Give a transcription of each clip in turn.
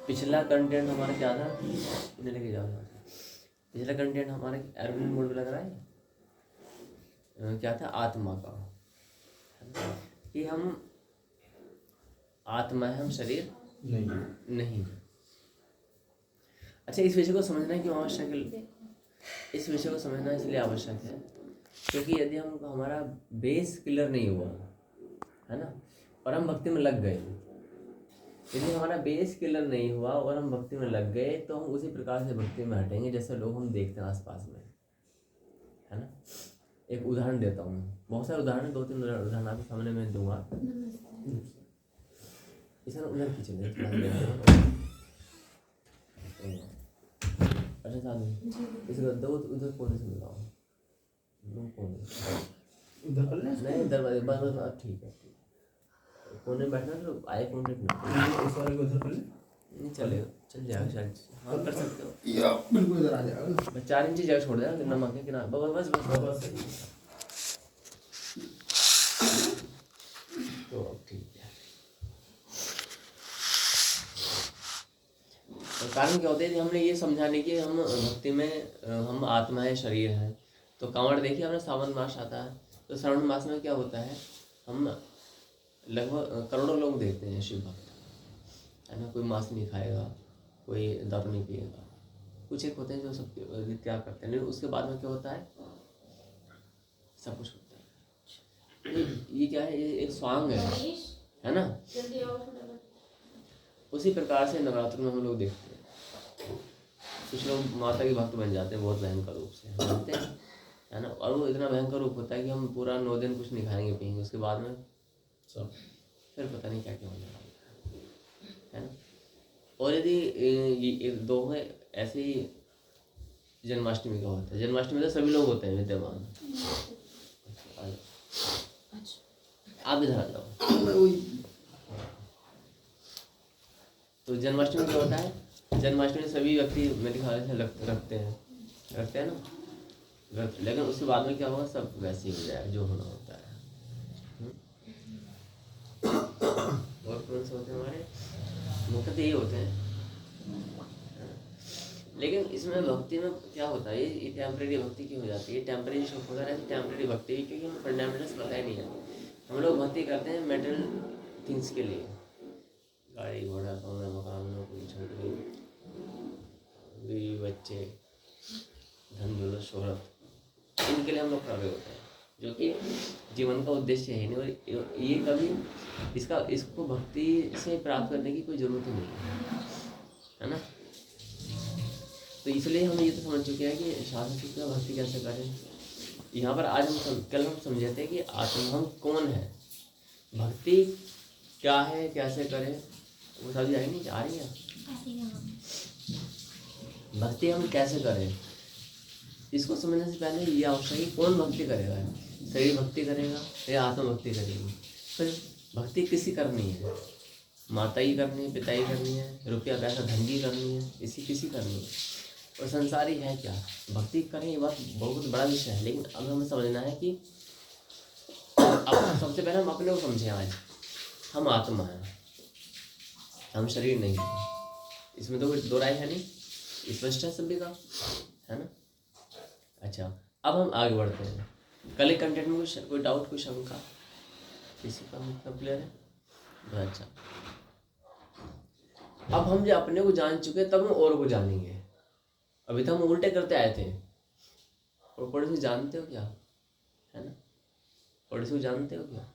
पिछला कंटेंट हमारा क्या था? इन्हें लेके जाओ। पिछला कंटेंट हमारा एरोप्लेन मोड पे लग रहा है। क्या था? आत्मा का, कि हम आत्मा है, हम शरीर नहीं। अच्छा, इस विषय को समझना क्यों आवश्यक है? इस विषय को समझना इसलिए आवश्यक है क्योंकि यदि हम हमारा बेस क्लियर नहीं हुआ है ना, और हम भक्ति में लग गए, यदि हमारा बेस क्लियर नहीं हुआ और हम भक्ति में लग गए तो हम उसी प्रकार से भक्ति में हटेंगे जैसे लोग हम देखते हैं आसपास में, है ना। एक उदाहरण देता हूँ, बहुत सारे उदाहरण, 2-3 उदाहरण आपके सामने मैं दूंगा। इसे ना उधर खींचेंगे, अच्छा साधु इस गद्दा को उधर कोने से मिलाओ, उधर कर ले नहीं, इधर बस ठीक है। कोने में बैठना तो आए कॉन्टेक्ट में इस वाले को उधर कर ले, नहीं चलेगा, चल जाएगा शायद। हाँ कर सकते हो, या बिल्कुल इधर आ जाएगा। मैं 4 इंच जगह छोड़ देना, नमक के किनारे, बस तो अब ठीक है। तो कारण क्या होते हैं? हमने ये समझाने की हम भक्ति में हम आत्मा है, शरीर है। तो कांवड़ देखिए, हमारा सावन मास आता है, तो श्रावण मास में क्या होता है? हम लगभग करोड़ों लोग देखते हैं शिव भक्त, है ना। कोई मांस नहीं खाएगा, कोई दारू नहीं पिएगा, कुछ एक होते हैं जो सब त्याग करते हैं, लेकिन उसके बाद में क्या होता है? सब कुछ होता है। ये क्या है? ये एक स्वांग है ना। उसी प्रकार से नवरात्र में हम लोग देखते हैं कुछ लोग माता के भक्त बन जाते हैं बहुत भयंकर रूप से, जानते हैं, है ना। और वो इतना भयंकर रूप होता है कि हम पूरा 9 दिन कुछ नहीं खाएंगे पिएंगे, उसके बाद में सब फिर पता नहीं क्या क्या होने वाला है ना। और यदि 2 है ऐसे ही जन्माष्टमी का होता है। जन्माष्टमी तो सभी लोग होते हैं विद्यमान। आप इधर आ जाओ। तो जन्माष्टमी क्या होता है? जन्माष्टमी सभी व्यक्ति मेरे ख्याल से रखते हैं ना व्रत, लेकिन उसके बाद में क्या होगा? सब वैसे ही हो जाएगा जो होना होता है। और कौन से होते हैं हमारे? मुख्यतः यही होते हैं। लेकिन इसमें भक्ति में क्या होता है? ये टेम्परेरी भक्ति की हो जाती है। टेम्परेरी शौक होता है, टेम्परेरी भक्ति, क्योंकि हमें फंडामेंटल्स पता ही नहीं है। हम लोग भक्ति करते हैं मेटल थिंग्स के लिए, गाड़ी घोड़ा, कमरा मकान, नौकरी छोकरी, बीवी बच्चे, धन दौलत शोहरत, इनके लिए हम लोग खड़े होते हैं, जो कि जीवन का उद्देश्य है नहीं। और ये कभी इसको भक्ति से प्राप्त करने की कोई ज़रूरत ही नहीं है ना। तो इसलिए हम ये तो समझ चुके हैं कि शास्त्र की भक्ति कैसे करें। यहाँ पर आज कल हम समझे थे कि आत्मा हम कौन है, भक्ति क्या है, कैसे करें, वो सभी आई नहीं आ रही है। भक्ति हम कैसे करें, इसको समझने से पहले ये आवश्यक है कि कौन भक्ति करेगा, शरीर भक्ति करेगा या आत्मा भक्ति करेगी। फिर भक्ति किसी करनी है, माता ही करनी है, पिता ही करनी है, रुपया पैसा धन की करनी है, किसी करनी है, और संसारी है क्या भक्ति करें, ये बात बहुत बड़ा विषय है। लेकिन अब हमें समझना है कि अब सबसे पहले हम अपने को समझें। आज हम आत्मा है, हम शरीर नहीं है, इसमें तो कोई दो राय है नहीं, स्पष्ट है सभी का, है ना। अच्छा, अब हम आगे बढ़ते हैं। कल के कंटेंट में कोई डाउट, कोई शंका किसी का? मतलब क्लियर है? बहुत अच्छा। अब हम जो अपने को जान चुके तब हम और को जानेंगे। अभी तो हम उल्टे करते आए थे। और पड़ोसी जानते हो क्या, है ना? पड़ोसी को जानते हो क्या?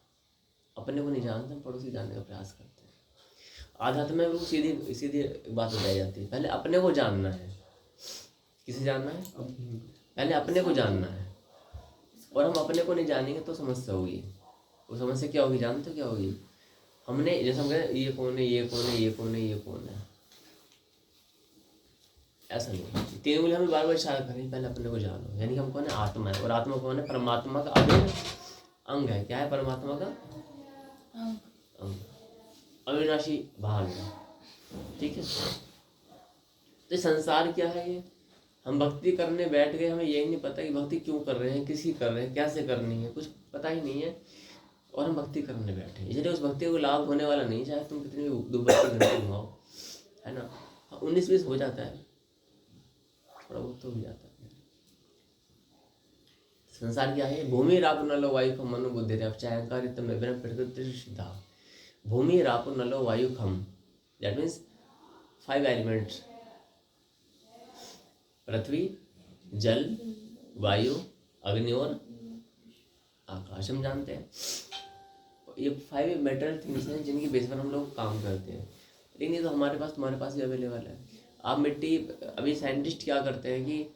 अपने को नहीं जानते, हम पड़ोसी जानने का प्रयास करते हैं। आध्यात्म में लोग सीधी बात बताई जाती है। पहले अपने को जानना है। किसे जानना है? पहले अपने को जानना है। और हम अपने को नहीं जानेंगे तो समस्या होगी। वो समस्या क्या होगी जानते हो क्या होगी? हमने जैसे हम कहें ये कौन है, ये कौन है, ये कौन है, ये कौन है, ऐसा नहीं। 3 उंगली हमें बार इशारा करें, पहले अपने को जानो। यानी कि हम कौन है? आत्मा है। और आत्मा कौन है? परमात्मा का अभिन्न अंग है। क्या है परमात्मा का अंग? अविनाशी भाग है। ठीक है। तो संसार क्या है? ये हम भक्ति करने बैठ गए, हमें यही नहीं पता कि भक्ति क्यों कर रहे हैं, किसी कर रहे हैं, कैसे करनी है, कुछ पता ही नहीं है, और हम भक्ति करने बैठे, इसलिए उस भक्ति को लाभ होने वाला नहीं, चाहे तुम कितनी दुबई घंटे घुमाओ, है ना। 19-20 हो जाता है, थोड़ा बहुत तो हो जाता है। संसार क्या है? भूमि रापु नलो वायु खम मनो बुद्धि रेव चाहकारितम विभिन्न प्रकृति सिद्धा। भूमि रापु नलो वायु खम, दैट मीन्स 5 एलिमेंट्स, पृथ्वी, जल, वायु, अग्नि और आकाश। हम जानते हैं ये 5 मेटल थिंग्स हैं जिनकी बेस पर हम लोग काम करते हैं, लेकिन ये तो हमारे पास, तुम्हारे पास ही अवेलेबल है। आप मिट्टी, अभी साइंटिस्ट क्या करते हैं कि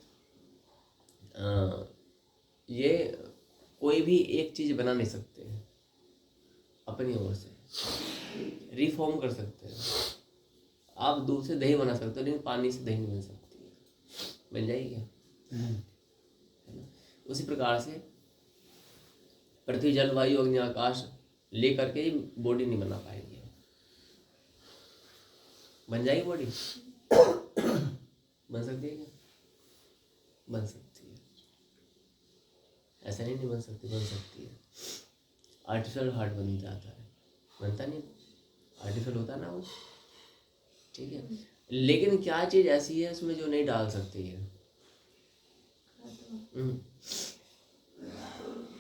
ये कोई भी एक चीज़ बना नहीं सकते अपनी ओर से, रिफॉर्म कर सकते हैं। आप दूध से दही बना सकते हो, लेकिन पानी से दही नहीं बन सकती, बन जाएगी क्या? है ना। उसी प्रकार से पृथ्वी, जल, वायु, अग्नि, आकाश लेकर के ही बॉडी नहीं बना पाएंगे। बन जाएगी बॉडी? बन सकती है क्या? बन सकती है, ऐसा नहीं बन सकती, बन सकती है। आर्टिफिशियल हार्ट बन जाता है, बनता नहीं, आर्टिफिशियल होता ना वो, ठीक है। लेकिन क्या चीज़ ऐसी है उसमें जो नहीं डाल सकती है?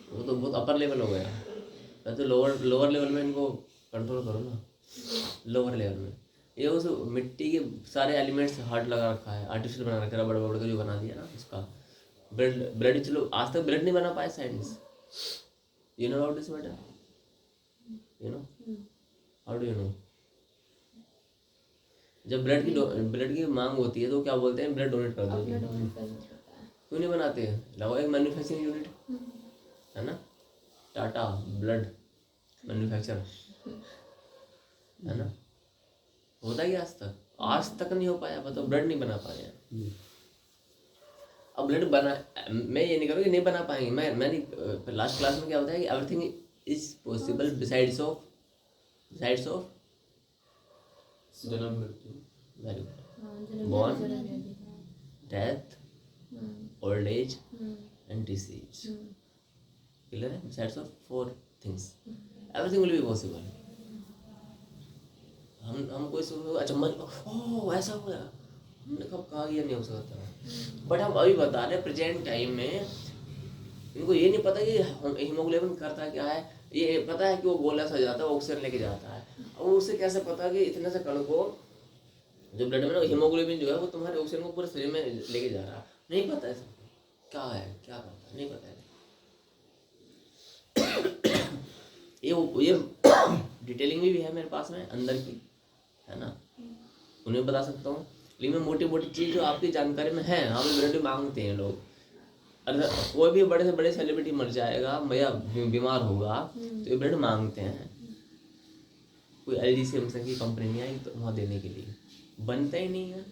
वो तो बहुत अपर लेवल हो गया, मैं तो लोअर लेवल में इनको कंट्रोल करो ना। लोअर लेवल में ये उस मिट्टी के सारे एलिमेंट्स हार्ट लगा रखा है, आर्टिफिशियल बना रखा है, रबड़ वबड़ का जो बना दिया ना उसका। ब्रेड चलो आज तक ब्रेड नहीं बना पाए science. You know about this matter? You know how do you know? जब ब्रेड की मांग होती है तो क्या बोलते हैं? ब्रेड डोनेट कर दो। क्यों नहीं बनाते हैं? लगाओ एक मैन्युफैक्चरिंग यूनिट, है ना, टाटा ब्लड मैन्युफैक्चर, है ना। होता ही आज तक नहीं हो पाया, मतलब ब्लड नहीं बना पाए हैं। अब ब्लड बना, मैं ये नहीं करूँ कि नहीं बना पाएंगे, मैंने लास्ट क्लास में क्या होता है कि everything is possible besides of जन्म मृत्यु, very good, born, death, old age and disease. Clear है? Besides of 4 things everything will be possible. हम कोई अचंभा, ओह ऐसा हो गया, हमने कब कहा ये नहीं हो सकता। बट हम अभी बता रहे प्रेजेंट टाइम में, इनको ये नहीं पता कि हीमोग्लोबिन करता क्या है। ये पता है कि वो गोला सा जाता है, ऑक्सीजन लेके जाता है। अब उसे कैसे पता कि इतने से कण को जो ब्लड में ना हीमोग्लोबिन जो है वो तुम्हारे ऑक्सीजन को पूरे शरीर में लेके जा रहा है? नहीं पता है क्या है, क्या करता है, नहीं पता है। ये डिटेलिंग भी है मेरे पास में अंदर की, है ना, उन्हें बता सकता हूँ। लेकिन मोटी मोटी चीज़ जो आपकी जानकारी में है, हमें ब्लड मांगते हैं लोग। अगर कोई भी बड़े से बड़े सेलिब्रिटी मर जाएगा या बीमार होगा तो ये ब्लड मांगते हैं। कोई LG सैमसंग की कंपनी नहीं आई तो वहाँ देने के लिए, बनता ही नहीं है।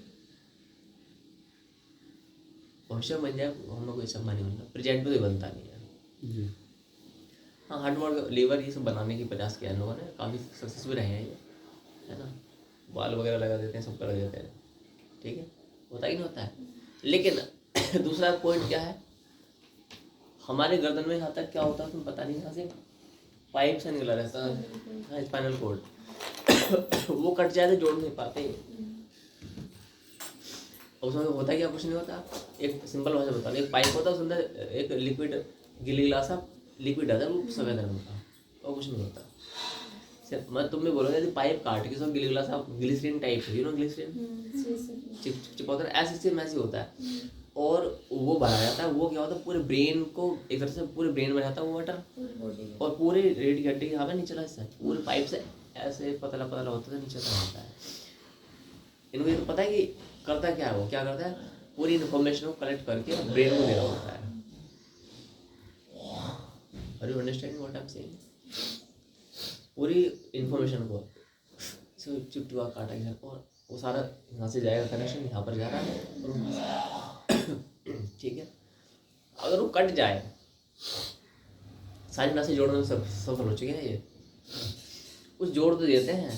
भविष्य बन जाए हमें कोई सम्मान नहीं मिलता, प्रेजेंट में तो बनता नहीं है। हाँ, हार्ट वर्क, लीवर, ये सब बनाने की प्रयास किया इन लोगों ने, काफ़ी सक्सेसफुल रहे हैं ये, है ना। बाल वगैरह लगा देते हैं, सब कर देते हैं, ठीक है, होता ही नहीं होता है। लेकिन दूसरा पॉइंट क्या है, हमारे गर्दन में यहाँ तक क्या होता है तुम्हें पता नहीं, यहाँ से पाइप से निकला रहता है, हाँ, स्पाइनल कोड। वो कट जाए तो जोड़ नहीं पाते। उसमें होता क्या, कुछ नहीं होता। एक सिंपल भाषा बता, एक पाइप होता है, उसके अंदर एक लिक्विड गिलीला सा लिक्विड आता है, वो सफेद रंग का, और कुछ नहीं होता। मैं तुम्हें बोलूँगा यदि पाइप काट के सब गिलीला सा, glycerine type, you know glycerine, चिप होता है, ऐसे सेम ऐसे होता है, और वो भरा जाता है। वो क्या होता है, पूरे ब्रेन को एक तरह से पूरे ब्रेन में रहता है वो वाटर, और पूरे रीढ़ की हड्डी यहाँ पे नीचे हिस्सा पूरे पाइप से ऐसे पतला पतला होता है, नीचे तक होता है। इनको ये तो पता है कि करता क्या है, वो क्या करता है, पूरी इन्फॉर्मेशन को कलेक्ट करके ब्रेन को देना होता है। Are you understanding what I am saying? पूरी इन्फॉर्मेशन को चिपटुआ काटा गया, और वो सारा यहाँ से जाएगा, कनेक्शन यहाँ पर जा रहा है, ठीक है। अगर वो कट जाए, सारी नसें जोड़ने में सफल हो चुके हैं ये, कुछ जोड़ तो देते हैं,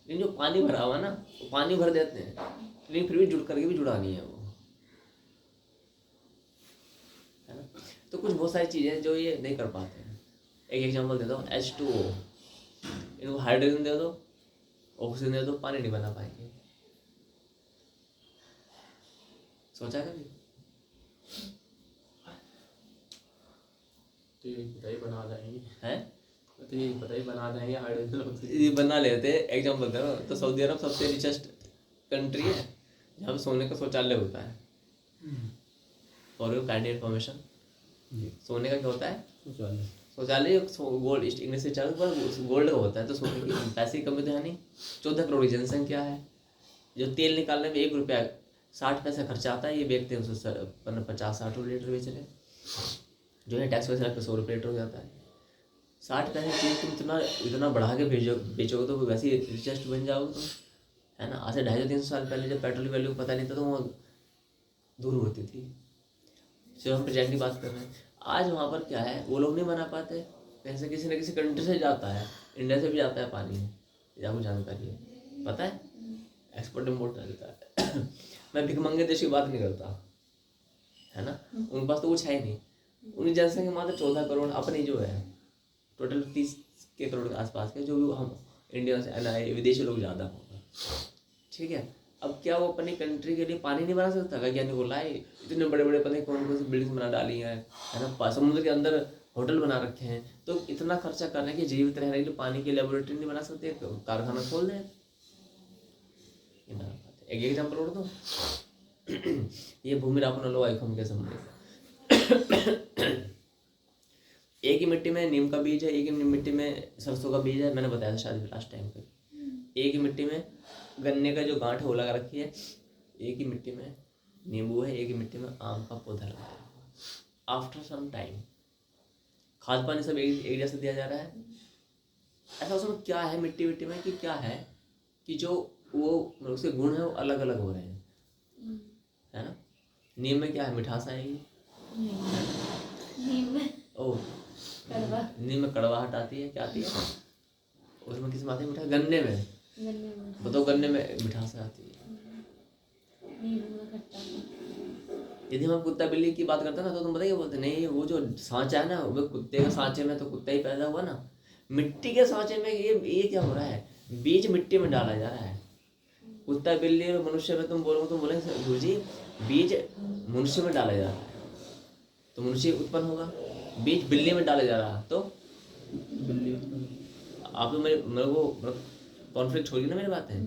लेकिन जो पानी भरा हुआ ना, वो पानी भर देते हैं, लेकिन फिर भी जुड़ करके भी जुड़ा नहीं है वो। तो कुछ बहुत सारी चीज़ें हैं जो ये नहीं कर पाते हैं। एक एग्जांपल देता हूँ, H2O, इनको हाइड्रोजन दे दो, ऑक्सीजन दे दो, पानी नहीं बना पाएंगे। सोचा कभी? तो ये पता ही बना देंगे हैं? तो ये पता ही बना देंगे हाइड्रोजन ऑक्सीजन। ये बना लेते हैं। एग्जाम्पल दे रहा हूँ, तो सऊदी अरब सबसे रिचेस्ट कंट्री है जहाँ पे सोने का शौचालय होता है। और काइंड इन्फॉर्मेशन, सोने का क्या होता है? शौचालय। गोल्ड, इंग्लिश से चालू पर गोल्ड का होता है। तो सोने की पैसे की कमी तो है नहीं। 14 करोड़ की जनसंख्या है। जो तेल निकालने में 1 रुपया 60 पैसा खर्चा आता है, ये बेचते हैं उसको 50-60 रुपये लीटर बेच रहे हैं। जो है टैक्स वैसे लगता है 100 रुपये लीटर हो जाता है। 60 पैसे चीज़ तुम इतना बढ़ा के बेचोगे तो वैसे ही रिचेस्ट बन जाओगे तुम, है ना। आज से 250-300 साल पहले जब पेट्रोल की वैल्यू पता नहीं था तो वो दूर होती थी। चलो हम प्रेजेंट की बात कर रहे हैं। आज वहाँ पर क्या है, वो लोग नहीं बना पाते। पैसे किसी न किसी कंट्री से जाता है, इंडिया से भी जाता है पानी, या आपको जानकारी है? पता है, एक्सपोर्ट इम्पोर्ट रहता है। मैं भिखमंगे देश की बात नहीं करता, है ना। उनके पास तो कुछ है ही नहीं। उनकी जनसंख्या मात्र 14 करोड़, अपनी जो है टोटल 30 के करोड़ के आसपास के, जो भी हम इंडिया से विदेशी लोग ज़्यादा होगा, ठीक है। अब क्या वो अपनी कंट्री के लिए पानी नहीं बना सकता? वैज्ञानिक को लाए, इतने बड़े बड़े पता कौन कौन सी बिल्डिंग बना डाली है ना, समुद्र के अंदर होटल बना रखे हैं। तो इतना खर्चा करने के जीवित रहने के लिए पानी की लेबोरेटरी नहीं बना सकते? कारखाना खोल दें। एक एग्जाम्पल और दो। ये भूमि रापन लो आइकम के संबंध। एक ही मिट्टी में नीम का बीज है, एक ही मिट्टी में सरसों का बीज है। मैंने बताया था शायद लास्ट टाइम पे। एक ही मिट्टी में गन्ने का जो गांठ है वो लगा रखी है, एक ही मिट्टी में नींबू है, एक ही मिट्टी में आम का पौधा लगाया हुआ। आफ्टर सम टाइम खाद पानी सब एक जैसे दिया जा रहा है। ऐसा उसमें क्या है मिट्टी में कि क्या है कि जो वो उसके गुण है वो अलग अलग हो रहे हैं, है ना। नीम में क्या है, मिठास आएगी। नीम में कड़वाहट आती है, क्या आती है उसमें? किस बात है मिठास? गन्ने में बताओ, गन्ने में मिठास आती है। यदि हम कुत्ता बिल्ली की बात करते हैं ना तो तुम बताइए, बोलते नहीं वो जो सांचा है ना, वो कुत्ते के सांचे में तो कुत्ता ही पैदा हुआ ना। मिट्टी के सांचे में ये क्या हो रहा है, बीज मिट्टी में डाला जा रहा है। कुत्ता बिल्ली और मनुष्य में तुम बोलेंगे गुरुजी बीज मनुष्य में डाला जा रहा है तो मनुष्य उत्पन्न होगा, बीज बिल्ली में डाला जा रहा तो बिल्ली आप तो मेरे को कॉन्फ्लिक्ट छोड़िए ना मेरी बात है।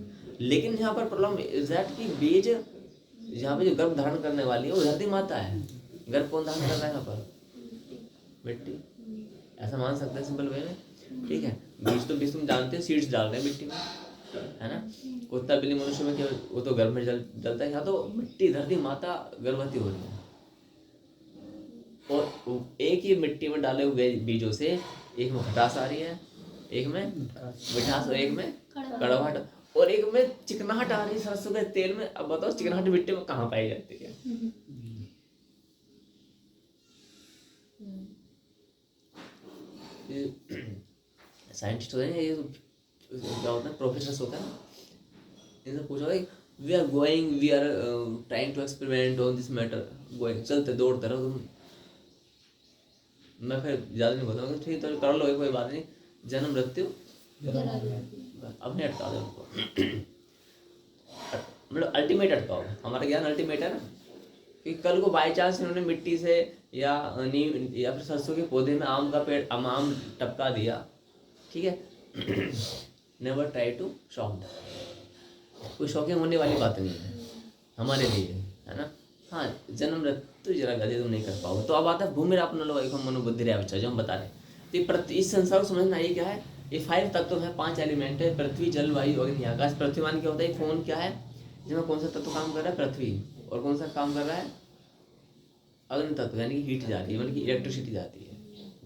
लेकिन यहाँ पर प्रॉब्लम इज दैट कि बीज यहाँ पे जो गर्भ धारण करने वाली है वो धरती माता है। गर्भ कौन धारण कर रहा है यहाँ पर? मिट्टी। ऐसा मान सकते हैं सिंपल वे में, ठीक है। बीज तुम जानते हो, सीड्स डाल रहे हैं मिट्टी में, है ना। कुत्ता बिल्ली मनुष्य में क्या, वो तो गर्भ में जलता है। यहाँ तो मिट्टी, धरती माता गर्भवती हो रही है। और एक ही मिट्टी में डाले हुए बीजों से एक में खटास आ रही है, एक में मिठास, और एक में कड़वाहट, और एक में चिकनाहट आ रही है सरसों के तेल में। अब बताओ चिकनाहट मिट्टी में कहाँ पाई जाती है? साइंटिस्ट होते हैं ये, क्या होता है, प्रोफेसर होता है, इनसे पूछो we are trying to experiment on this matter, going, चलते दौड़ते रहो तुम। मैं फिर ज़्यादा नहीं बोलता, ठीक तो कर लो, कोई बात नहीं, जन्म मृत्यु अब नहीं अटका दो उनको। मतलब अल्टीमेट अटकाओ, हमारा ज्ञान अल्टीमेट है ना। कि कल को बाई चांस इन्होंने मिट्टी से या नीम या फिर सरसों के पौधे में आम का पेड़ आम टपका दिया, ठीक है। नेवर ट्राई टू शॉक, कोई शॉकिंग होने वाली बात नहीं है हमारे लिए, है ना। हाँ, जन्म मृत्यु जरा गति तुम नहीं कर पाओगे। तो अब आता है भूमि रापन लो एक मनोबुद्धि रे बच्चा, जो हम बता रहे हैं। तो इस संसार को समझना ये क्या है, ये 5 तत्व है, 5 एलिमेंट है, पृथ्वी जल वायु अग्नि आकाश। पृथ्वी मान क्या होता है, फोन क्या है, जिसमें कौन सा तत्व काम कर रहा है, पृथ्वी, और कौन सा काम कर रहा है, अग्नि तत्व, यानी कि हीट जा रही है, मतलब कि इलेक्ट्रिसिटी जाती है,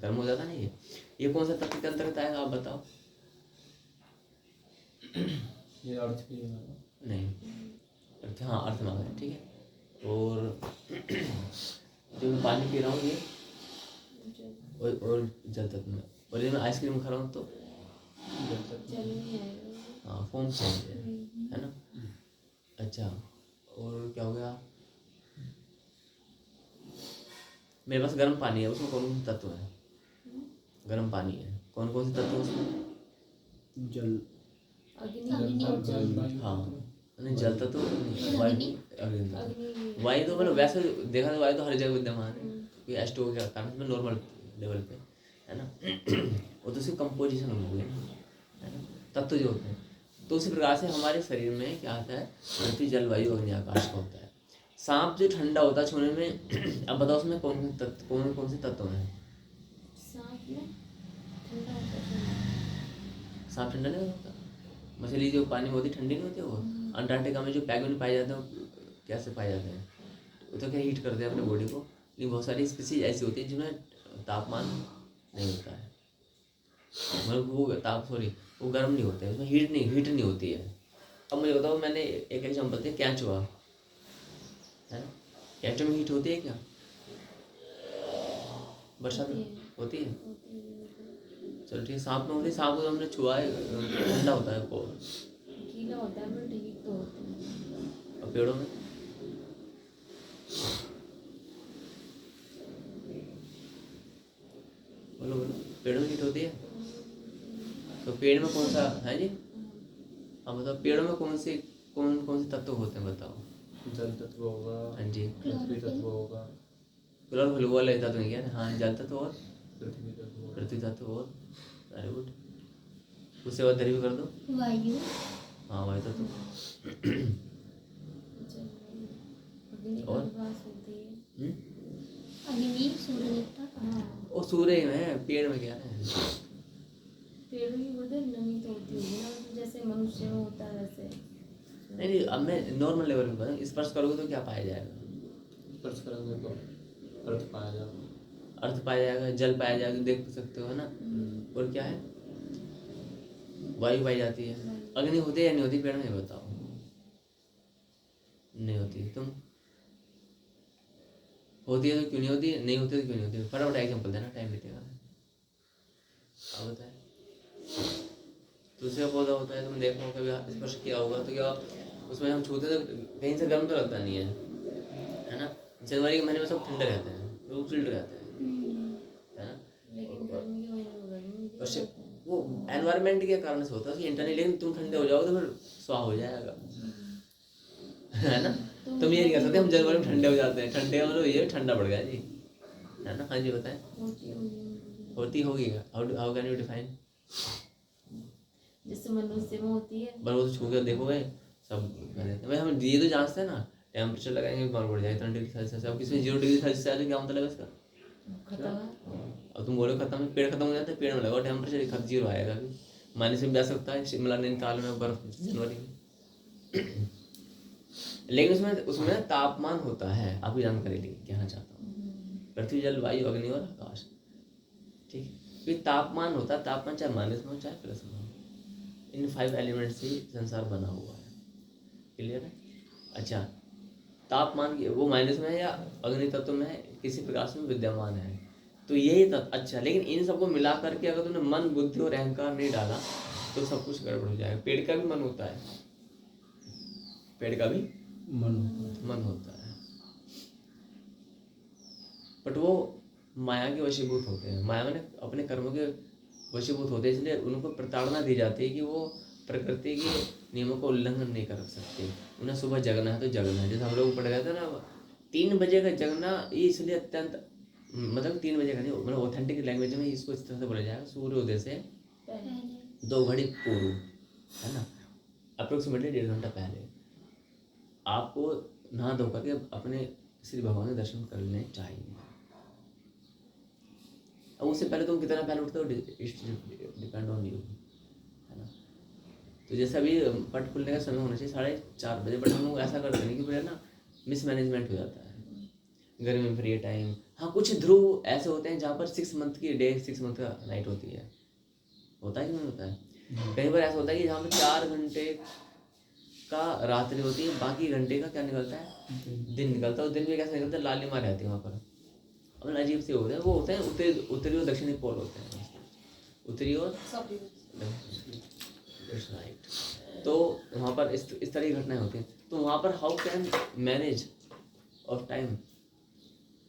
गर्म हो जाता नहीं है। ये कौन सा तत्व के अंतर्गत आएगा, आप बताओ? ये अर्थ की नहीं, अर्थ, हाँ अर्थ मांग रहे हैं, ठीक है। और जो मैं पानी पी रहा हूँ ये और जल तत्व में, और ये मैं आइसक्रीम खा रहा हूँ तो हाँ फोम चाहिए, है ना। अच्छा, और क्या हो गया, मेरे पास गर्म पानी है, उसमें कौन कौन से तत्व हैं? गर्म पानी है, कौन कौन से तत्व हैं उसमें? जल, अग्नि और जल। हाँ, नहीं जल तत्व नहीं, वायु, अग्नि तत्व। अग्नि वायु तो मतलब वैसे देखा तो वायु तो हर जगह विद्यमान है, कि H2O के कारण में नॉर्मल लेवल पे है ना। वो तो सिर्फ कंपोजिशन हो गई है ना, तत्व जो होते हैं। तो उसी प्रकार से हमारे शरीर में क्या आता है, पृथ्वी जल वायु अग्नि आकाश का होता है। सांप जो ठंडा होता है छूने में, अब बताओ उसमें कौन कौन से तत्व हैं? सांप में ठंडा होता है। सांप ठंडा नहीं होता, मछली जो पानी में होती ठंडी नहीं होती वो। अंटार्कटिका में जो पैंगुइन पाए जाते हैं वो कैसे पाए जाते हैं? वो तो क्या हीट करते हैं अपने बॉडी को, लेकिन बहुत सारी स्पीसीज ऐसी होती है जिनमें तापमान नहीं होता है, मतलब वो गर्म नहीं होते हैं, उसमें हीट नहीं होती है। अब मुझे बताओ, मैंने एक एग्जाम्पल दिया, कैंचुआ है ना, कैंचुआ में हीट होती है क्या? बरसात में होती है। चलो ठीक है, सांप में होती है, सांप को हमने छुआ है, ठंडा होता है वो, गीला होता है बट हीट तो होती है। और पेड़ों में बोलो पेड़ों में हीट होती है। तो पेड़ में कौन सा है जी? हाँ बताओ, पेड़ों में कौन से तत्व होते हैं बताओ? जल तत्व होगा, हाँ जी, पृथ्वी तत्व होगा, क्लोरोफिल वो वाला तत्व नहीं क्या? हाँ, जल तत्व और पृथ्वी तत्व होगा, पृथ्वी तत्व और वेरी गुड। उससे बाद दरी भी कर दो। वायु, हाँ, वायु तत्व जल, अग्नि और? आकाश होती है। अग्नि, सूर्य देवता। हाँ, वो सूर्य में, पेड़ में क्या है? पेड़ों की बोलते हैं, नमी तो होती होगी ना, जैसे मनुष्य में होता है वैसे। नहीं, अब मैं नॉर्मल लेवल में बताऊँ, स्पर्श करोगे तो क्या पाया जाएगा? स्पर्श करेंगे तो अर्थ पाया जाएगा, अर्थ पाया जाएगा, जल पाया जाएगा, देख सकते हो है ना। और क्या है? वायु पाई जाती है। अग्नि होती है या नहीं होती पेड़ में, बताओ? नहीं होती। तुम होती है तो क्यों नहीं होती? नहीं होती तो क्यों नहीं होती? फटाफट एग्जाम्पल देना, टाइम बीतेगा। अब बताए, दूसरा पौधा होता है, तुम देखो कभी स्पर्श किया होगा तो क्या उसमें हम छूते तो कहीं से गर्म तो लगता नहीं है ना। जनवरी के महीने में सब ठंडे रहते हैं, लोग चिल्ड रहते हैं, है ना। लेकिन गर्मी की वजह से गर्मी और सिर्फ वो एनवायरनमेंट के कारण से होता है कि इंटरनली, लेकिन तुम ठंडे हो जाओगे तो फिर स्वाह हो जाएगा, है ना। तुम ये नहीं कह सकते हम जनवरी में ठंडे हो जाते हैं, ठंडे मतलब ये ठंडा पड़ गया जी, है ना। हाँ जी बताएं। होती होगी, हाउ कैन यू डिफाइन? जैसे मनुष्य में होती है। पर वो तो छू कर देखोगे सब कर देते हैं भाई, हम ये तो जानते हैं ना, टेम्परेचर लगाएंगे बीमार पड़ जाएगा 30 डिग्री सेल्सियस। अब किसी में 0 डिग्री सेल्सियस आ जाए क्या मतलब है इसका? खत्म है। अब तुम बोलो खत्म है, पेड़ खत्म हो जाता है, पेड़ में लगाओ टेम्परेचर खत्म 0 आएगा अभी। माइनस में भी आ सकता है, शिमला नैनीताल में बर्फ जनवरी में। लेकिन उसमें तापमान होता है, आपकी जानकारी लिए कहना चाहता हूँ। पृथ्वी जल वायु अग्नि और आकाश, ठीक है। फिर तापमान होता है, तापमान चाहे माइनस में हो चाहे प्लस में हो, इन 5 एलिमेंट से संसार बना हुआ है। क्लियर है? अच्छा, तापमान की वो माइनस में है या अग्नि तत्व में है, किसी प्रकार से विद्यमान है, तो यही तत्व। अच्छा, लेकिन इन सबको मिला करके अगर तुमने मन बुद्धि और अहंकार नहीं डाला तो सब कुछ गड़बड़ हो जाएगा। पेड़ का भी मन होता है, पेड़ का भी मन होता है, बट वो माया के वशीभूत होते हैं। माया में अपने कर्मों के वशीभूत होते हैं, इसलिए उनको प्रताड़ना दी जाती है कि वो प्रकृति के नियमों का उल्लंघन नहीं कर सकते। उन्हें सुबह जगना है तो जगना है। जैसे हम लोग पढ़ गए थे ना, 3 बजे का जगना, ये इसलिए अत्यंत, मतलब 3 बजे का नहीं, मतलब ऑथेंटिक लैंग्वेज में इसको इस तरह से बोला जाएगा, सूर्योदय से 2 घड़ी पूर्व, है ना, अप्रोक्सीमेटली 1.5 घंटा पहले आपको नहा धो करके अपने श्री भगवान के दर्शन करने चाहिए। अब उससे पहले तुम कितना पहले उठते हो, डिपेंड ऑन यू, है ना। तो जैसे अभी पट खुलने का समय होना चाहिए 4:30 बजे, बट हम लोग ऐसा करते नहीं कि फिर है ना मिसमैनेजमेंट हो जाता है गर्मी में। फिर ये टाइम, हाँ कुछ ध्रुव ऐसे होते हैं जहाँ पर 6 मंथ की डे 6 मंथ का नाइट होती है, होता है कि नहीं होता है? कई बार ऐसा होता है कि जहाँ पर 4 घंटे का रात्रि होती है, बाकी घंटे का क्या निकलता है, दिन निकलता है। और दिन में कैसे निकलता है, लालिमा रहती है वहाँ पर, अपना अजीब से होते हैं। वो होते हैं उत्तरी और दक्षिणी पोल होते हैं, उत्तरी और राइट। तो वहाँ पर इस तरह की घटनाएं होती हैं। तो वहाँ पर how can manage of time,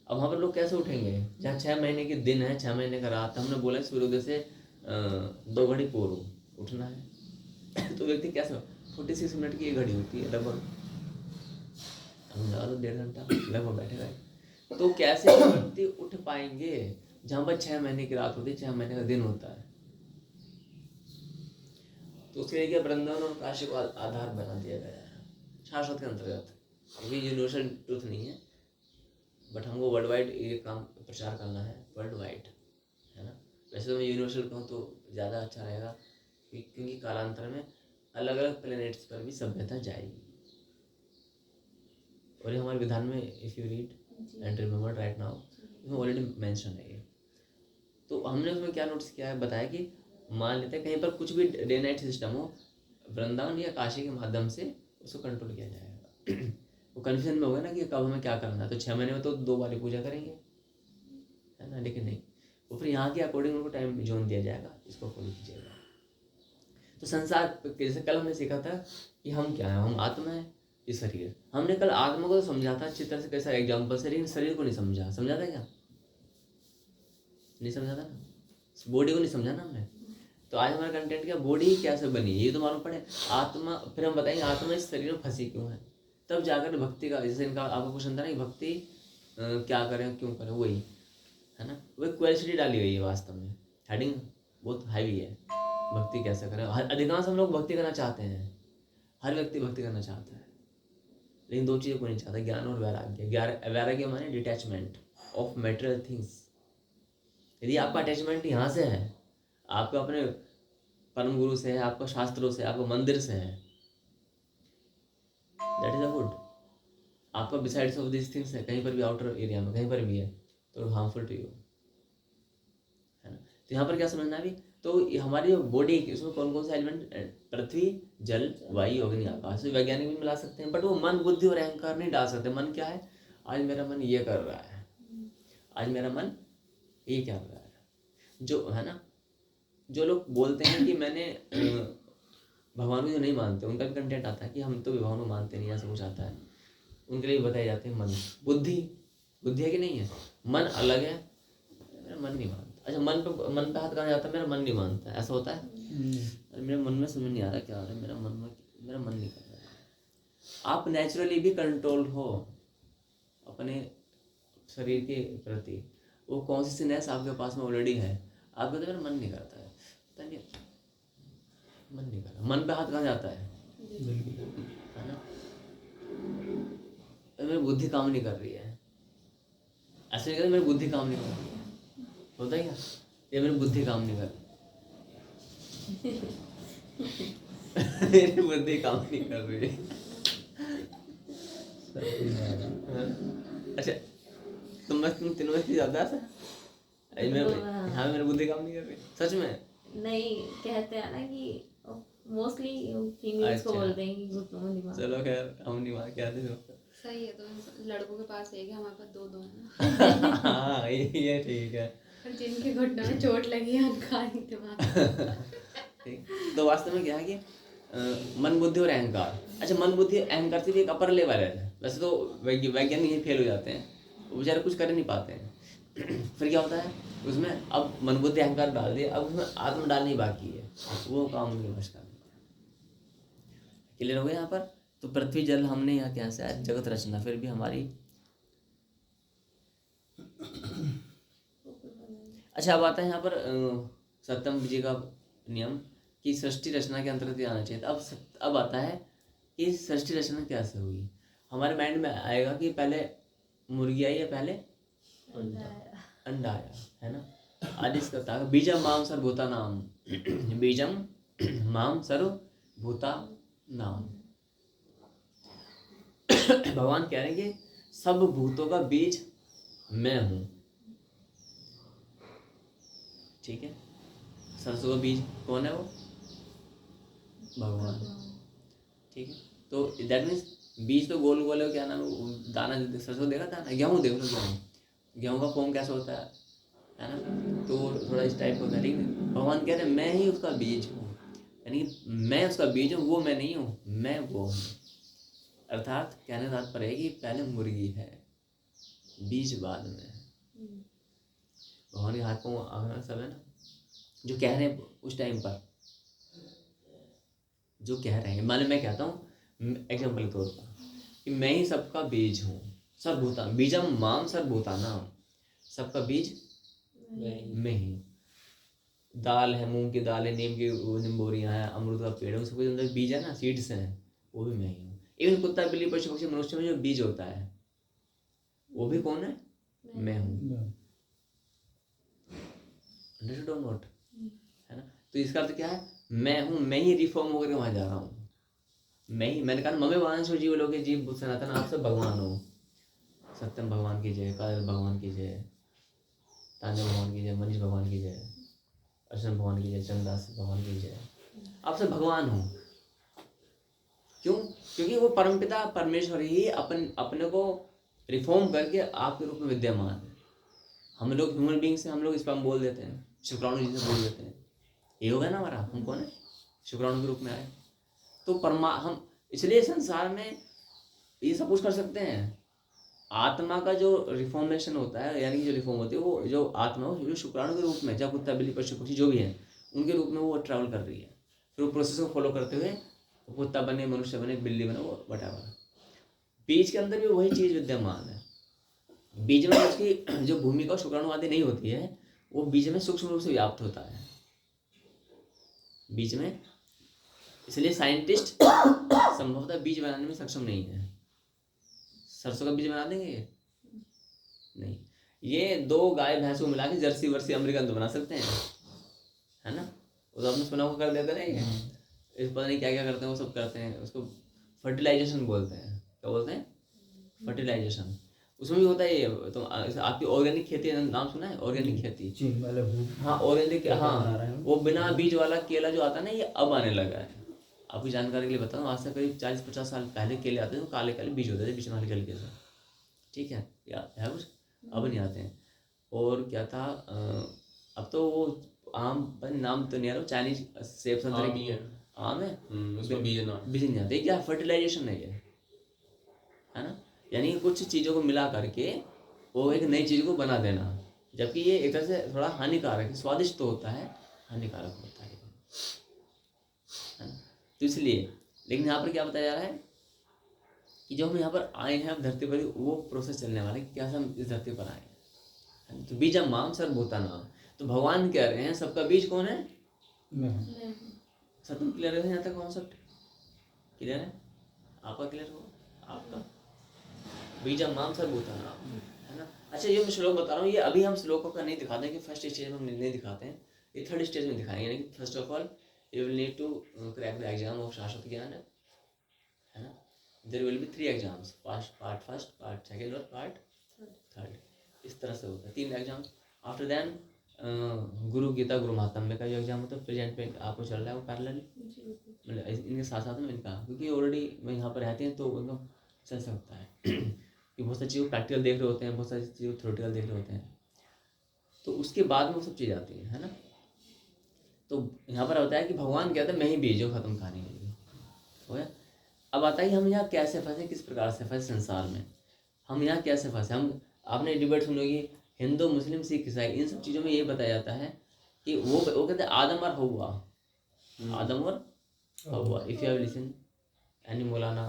अब वहाँ पर लोग कैसे उठेंगे जहाँ 6 महीने के दिन है, 6 महीने का रात है। हमने बोला है सूर्योदय से 2 घड़ी पूर्व उठना है। तो व्यक्ति कैसे 46 मिनट की एक घड़ी होती है लगभग, हम ज़्यादा तो 1.5 घंटा लगभग बैठेगा। तो कैसे व्यक्ति उठ पाएंगे जहाँ पर 6 महीने की रात होती है, 6 महीने का दिन होता है। तो उसके लिए क्या वृंदावन और काशी को आधार बना दिया गया है शाश्वत के अंतर्गत। ये यूनिवर्सल ट्रूथ नहीं है, बट हमको वर्ल्ड वाइड ये काम प्रचार करना है, वर्ल्ड वाइड, है ना। वैसे तो मैं यूनिवर्सल कहूँ तो ज़्यादा अच्छा रहेगा, क्योंकि कालांतर में अलग अलग प्लेनेट्स पर भी सभ्यता जाएगी। और ये हमारे विधान में if you read and remember right now, इसमें ऑलरेडी मेंशन है ये। तो हमने उसमें क्या नोटिस किया है, बताया कि मान लेते हैं कहीं पर कुछ भी डे नाइट सिस्टम हो, वृंदावन या काशी के माध्यम से उसको कंट्रोल किया जाएगा। वो कन्फ्यूजन में होगा ना कि कब हमें क्या करना है, तो 6 महीने में तो 2 बार पूजा करेंगे, है ना, लेकिन नहीं, वो फिर यहाँ के अकॉर्डिंग उनको टाइम जोन दिया जाएगा, इसको फॉलो कीजिएगा। तो संसार जैसे कल हमने सीखा था कि हम क्या हैं, हम आत्मा है, ये शरीर। हमने कल आत्मा को तो समझा था अच्छी तरह से, कैसा एग्जाम्पल से, लेकिन शरीर को नहीं समझा। समझा था क्या? नहीं समझा था ना, बॉडी को नहीं समझा ना हमने। तो आज हमारा कंटेंट क्या, बॉडी कैसे बनी ये तो मालूम पड़े, आत्मा, फिर हम बताएंगे आत्मा इस शरीर में फंसी क्यों है, तब जाकर भक्ति का, जैसे इनका आपको क्वेश्चन था ना कि भक्ति क्या करें क्यों करें, वही है ना, वही क्वेश्चन डाली गई है वास्तव में। हेडिंग बहुत हैवी है, भक्ति कैसे करें। अधिकांश हम लोग भक्ति करना चाहते हैं, हर व्यक्ति भक्ति करना चाहता है, लेकिन 2 चीज़ों को नहीं चाहता, ज्ञान और वैराग्य। वैराग्य माने डिटैचमेंट ऑफ मटेरियल थिंग्स। यदि आपका अटैचमेंट यहाँ से है, आपका अपने परम गुरु से है, आपका शास्त्रों से, आपका मंदिर से है, दैट इज अ गुड। आपका बिसाइड्स ऑफ दिस थिंग्स है, कहीं पर भी आउटर एरिया में कहीं पर भी है, तो हार्मफुल टू यू, है ना। तो यहाँ पर क्या समझना है अभी, तो हमारी बॉडी इसमें कौन कौन से एलिमेंट, पृथ्वी, जल, वायु, अग्नि, आकाश। तो वैज्ञानिक भी मिला सकते हैं, बट वो मन, बुद्धि और अहंकार नहीं डाल सकते। मन क्या है, आज मेरा मन ये कर रहा है, आज मेरा मन ये क्या कर रहा है, जो है ना। जो लोग बोलते हैं कि मैंने भगवान को जो नहीं मानते, उनका भी कंटेंट आता है कि हम तो भगवान को मानते नहीं, ऐसा कुछ आता है, उनके लिए बताए जाते हैं मन, बुद्धि। बुद्धि है कि नहीं है, मन अलग है, मेरा मन नहीं मानता। अच्छा, मन पे हाथ कहाँ जाता है, मेरा मन नहीं मानता, ऐसा होता है। अरे मेरे मन में समझ नहीं आ रहा क्या हो रहा है, मेरा मन नहीं कर रहा है। आप नेचुरली भी कंट्रोल हो अपने शरीर के प्रति, वो कॉन्शियसनेस आपके पास में ऑलरेडी है। आप कहते मेरा मन नहीं करता है, पता नहीं मन नहीं करता। मन पे हाथ कहाँ जाता है ना, मेरी बुद्धि काम नहीं कर रही है, ऐसे नहीं कहते मेरी बुद्धि काम नहीं कर रही है, होता है क्या, ये मेरी बुद्धि काम नहीं कर रही। मेरी बुद्धि काम नहीं कर रही है। अच्छा, तुम तीनों में से ज्यादा है हाँ, मेरी बुद्धि काम नहीं कर रही सच में। नहीं, कहते हैं ना कि मोस्टली फीमेल्स को बोलते हैं कि घुटनों में दिमाग। चलो खैर, हम नहीं मान कहते हो, सही है। तो लड़कों के पास एक है, हमारे पास 2 है ना। हाँ ये ठीक है। और जिनके घुटनों में चोट लगी है उनका दिमाग। ठीक, तो वास्तव में क्या है कि मन, बुद्धि और अहंकार। अच्छा, मन, बुद्धि, अहंकार से भी एक अपर लेवल है। वैसे तो वैज्ञानिक यही फेल हो जाते हैं, वो बेचारे कुछ कर नहीं पाते हैं। फिर क्या होता है उसमें, अब मन, बुद्धि, अहंकार डाल दिया, अब उसमें आत्मा डालनी बाकी है, वो काम नहीं बच करना। क्लियर हो गया यहाँ पर। तो पृथ्वी, जल, हमने यहाँ क्या से जगत रचना, फिर भी हमारी। अच्छा, अब आता है यहाँ पर सत्यम जी का नियम कि सृष्टि रचना के अंतर्गत आना चाहिए। अब आता है कि सृष्टि रचना कैसे हुई। हमारे माइंड में आएगा कि पहले मुर्गी आई या पहले अंडा आया, है ना। आज इसका था बीजम माम सर्वभूता नाम, बीजम माम सर्वभूता नाम। भगवान कह रहे हैं कि सब भूतों का बीज मैं हूं, ठीक है। सरसों का बीज कौन है, वो भगवान, ठीक है। तो दैट मीन्स बीज तो गोल गोल है, क्या नाम है, दाना सरसों देखा था ना, गेहूँ देख लो, गेहूँ का फॉर्म कैसा होता है ना, तो थोड़ा इस टाइप होता है। लेकिन भगवान कह रहे हैं मैं ही उसका बीज हूँ, यानी मैं उसका बीज हूँ, वो मैं नहीं हूँ, मैं वो हूँ। अर्थात कहने का तात्पर्य है कि पहले मुर्गी है, बीज बाद में है। भगवान के हाथ पाँव आंखों सब है ना, जो कह रहे हैं उस टाइम पर, जो कह रहे हैं, मान लो मैं कहता हूँ एग्जाम्पल के तौर पर कि मैं ही सबका बीज हूँ, सर्वभूता बीजम माम सर्वभूतानाम, सबका बीज मैं ही। दाल है, मूंग की दाल है, नीम की निम्बोरियाँ हैं, अमरूद का पेड़ है, उन सबके अंदर बीज है ना, सीड्स हैं, वो भी मैं ही हूँ। इवन कुत्ता बिल्ली पशु पक्षी मनुष्य में जो बीज होता है वो भी कौन है? मैं हूँ। अंडरस्टूड और नॉट, है ना? तो इसका अर्थ क्या है? मैं हूँ, मैं ही रिफॉर्म होकर वहां जा रहा हूँ, मैं ही। मैंने कहा ममे वांशो जीव लोके जीव बुद्ध सनातन, आप सब भगवान हो। सत्यम भगवान की जय, काजल भगवान की जय, तांजल भगवान की जय, मनीष भगवान की जय, अर्चन भगवान की जय, चंदास भगवान की जय। आप सब भगवान हो। क्यों? क्योंकि वो परमपिता परमेश्वर ही अपने को रिफॉर्म करके आपके रूप में विद्यमान है। हम लोग ह्यूमन बींग से हम लोग स्पर्म बोल देते हैं, शुक्राणु जी से बोल देते हैं, ये होगा ना हमारा, हम कौन है? शुक्राणु के रूप में आए। तो हम इसलिए संसार में ये सब कुछ कर सकते हैं। आत्मा का जो रिफॉर्मेशन होता है, यानी कि जो रिफॉर्म होती है, वो जो आत्मा हो जो शुक्राणु के रूप में, चाहे कुत्ता बिल्ली पशु पक्षी जो भी है उनके रूप में वो ट्रैवल कर रही है। फिर वो प्रोसेस को फॉलो करते हुए कुत्ता बने, मनुष्य बने, बिल्ली बने, वो वटावर। बीज के अंदर भी वही चीज विद्यमान है। बीज में उसकी जो भूमिका शुक्राणु आदि नहीं होती है, वो बीज में सूक्ष्म रूप से व्याप्त होता है बीज में। इसलिए साइंटिस्ट संभवतः बीज बनाने में सक्षम नहीं है। सरसों का बीज बना देंगे? नहीं। ये 2 गाय भैंसों मिला के जर्सी वर्सी अमेरिकन तो बना सकते हैं, है ना? वो तो अपने सुना को कर देते नहीं है, इस पता नहीं क्या क्या करते हैं, वो सब करते हैं। उसको फर्टिलाइजेशन बोलते हैं। क्या बोलते हैं? फर्टिलाइजेशन। उसमें भी होता है ये। तो आपकी ऑर्गेनिक खेती नाम सुना है? ऑर्गेनिक खेती, हाँ ऑर्गेनिक, हाँ वो बिना बीज वाला केला जो आता है ना, ये अब आने लगा है। आपकी जानकारी के लिए बताऊँ, आज से करीब 40-50 साल पहले केले आते थे, तो काले काले बीज होते थे बीच में हल्के हल्के से, ठीक है, याद है कुछ? अब नहीं आते हैं। और क्या था, अब तो वो आम, नाम तो नहीं आ रहा, चाइनीज सेब संतरे की आम है, उसमें बीज नहीं आते। क्या फर्टिलाइजेशन है ये, है ना? यानी कुछ चीज़ों को मिला करके वो एक नई चीज़ को बना देना, जबकि ये एक तरह से थोड़ा हानिकारक है। स्वादिष्ट तो होता है, हानिकारक होता है ना? तो इसलिए, लेकिन यहाँ पर क्या बताया जा रहा है कि जो हम यहाँ पर आए हैं, अब धरती पर वो प्रोसेस चलने वाला है, क्या हम इस धरती पर आए हैं। तो बीजम माम सर्वभूतानाम, तो भगवान कह रहे हैं सबका बीज कौन है? सत्यम क्लियर है? यहाँ तक कॉन्सेप्ट क्लियर है? आपका क्लियर होगा? आपका बीजम माम सर्वभूतानाम, है ना? अच्छा, ये मैं श्लोक बता रहा हूँ, ये अभी हम श्लोकों का नहीं दिखाते हैं कि फर्स्ट स्टेज में हम नहीं दिखाते हैं, ये थर्ड स्टेज में दिखाएंगे। यानी कि first of all you will need to crack the exam of शाश्वत ज्ञान, है ना? There will be 3 exams, part first, part second और पार्ट थर्ड। इस तरह से होता है 3 एग्जाम्स। आफ्टर देन गुरु गीता गुरु महात्म्य का जो एग्जाम होता है, प्रेजेंट में आपको चल रहा है वो पैरेलल, मतलब इनके साथ साथ में इनका, क्योंकि ऑलरेडी मैं यहाँ पर रहते हैं तो उनका चल सकता है कि बहुत सारी चीज़ों प्रैक्टिकल देख रहे होते हैं, बहुत सारी चीज़ों थ्योरेटिकल देख रहे होते हैं, तो उसके बाद में वो सब चीज़ आती है ना? तो यहाँ पर होता है कि भगवान कहते हैं मैं ही बीज हूँ, खत्म कहानी हो गया। अब आता है कि हम यहाँ कैसे फंसे, किस प्रकार से फंसे संसार में, हम यहाँ कैसे फंसे। हम, आपने डिबेट सुनी होगी, हिंदू मुस्लिम सिख ईसाई, इन सब चीज़ों में ये बताया जाता है कि वो कहते हैं आदम और हव्वा, आदम और हव्वा। If you have listen any मौलाना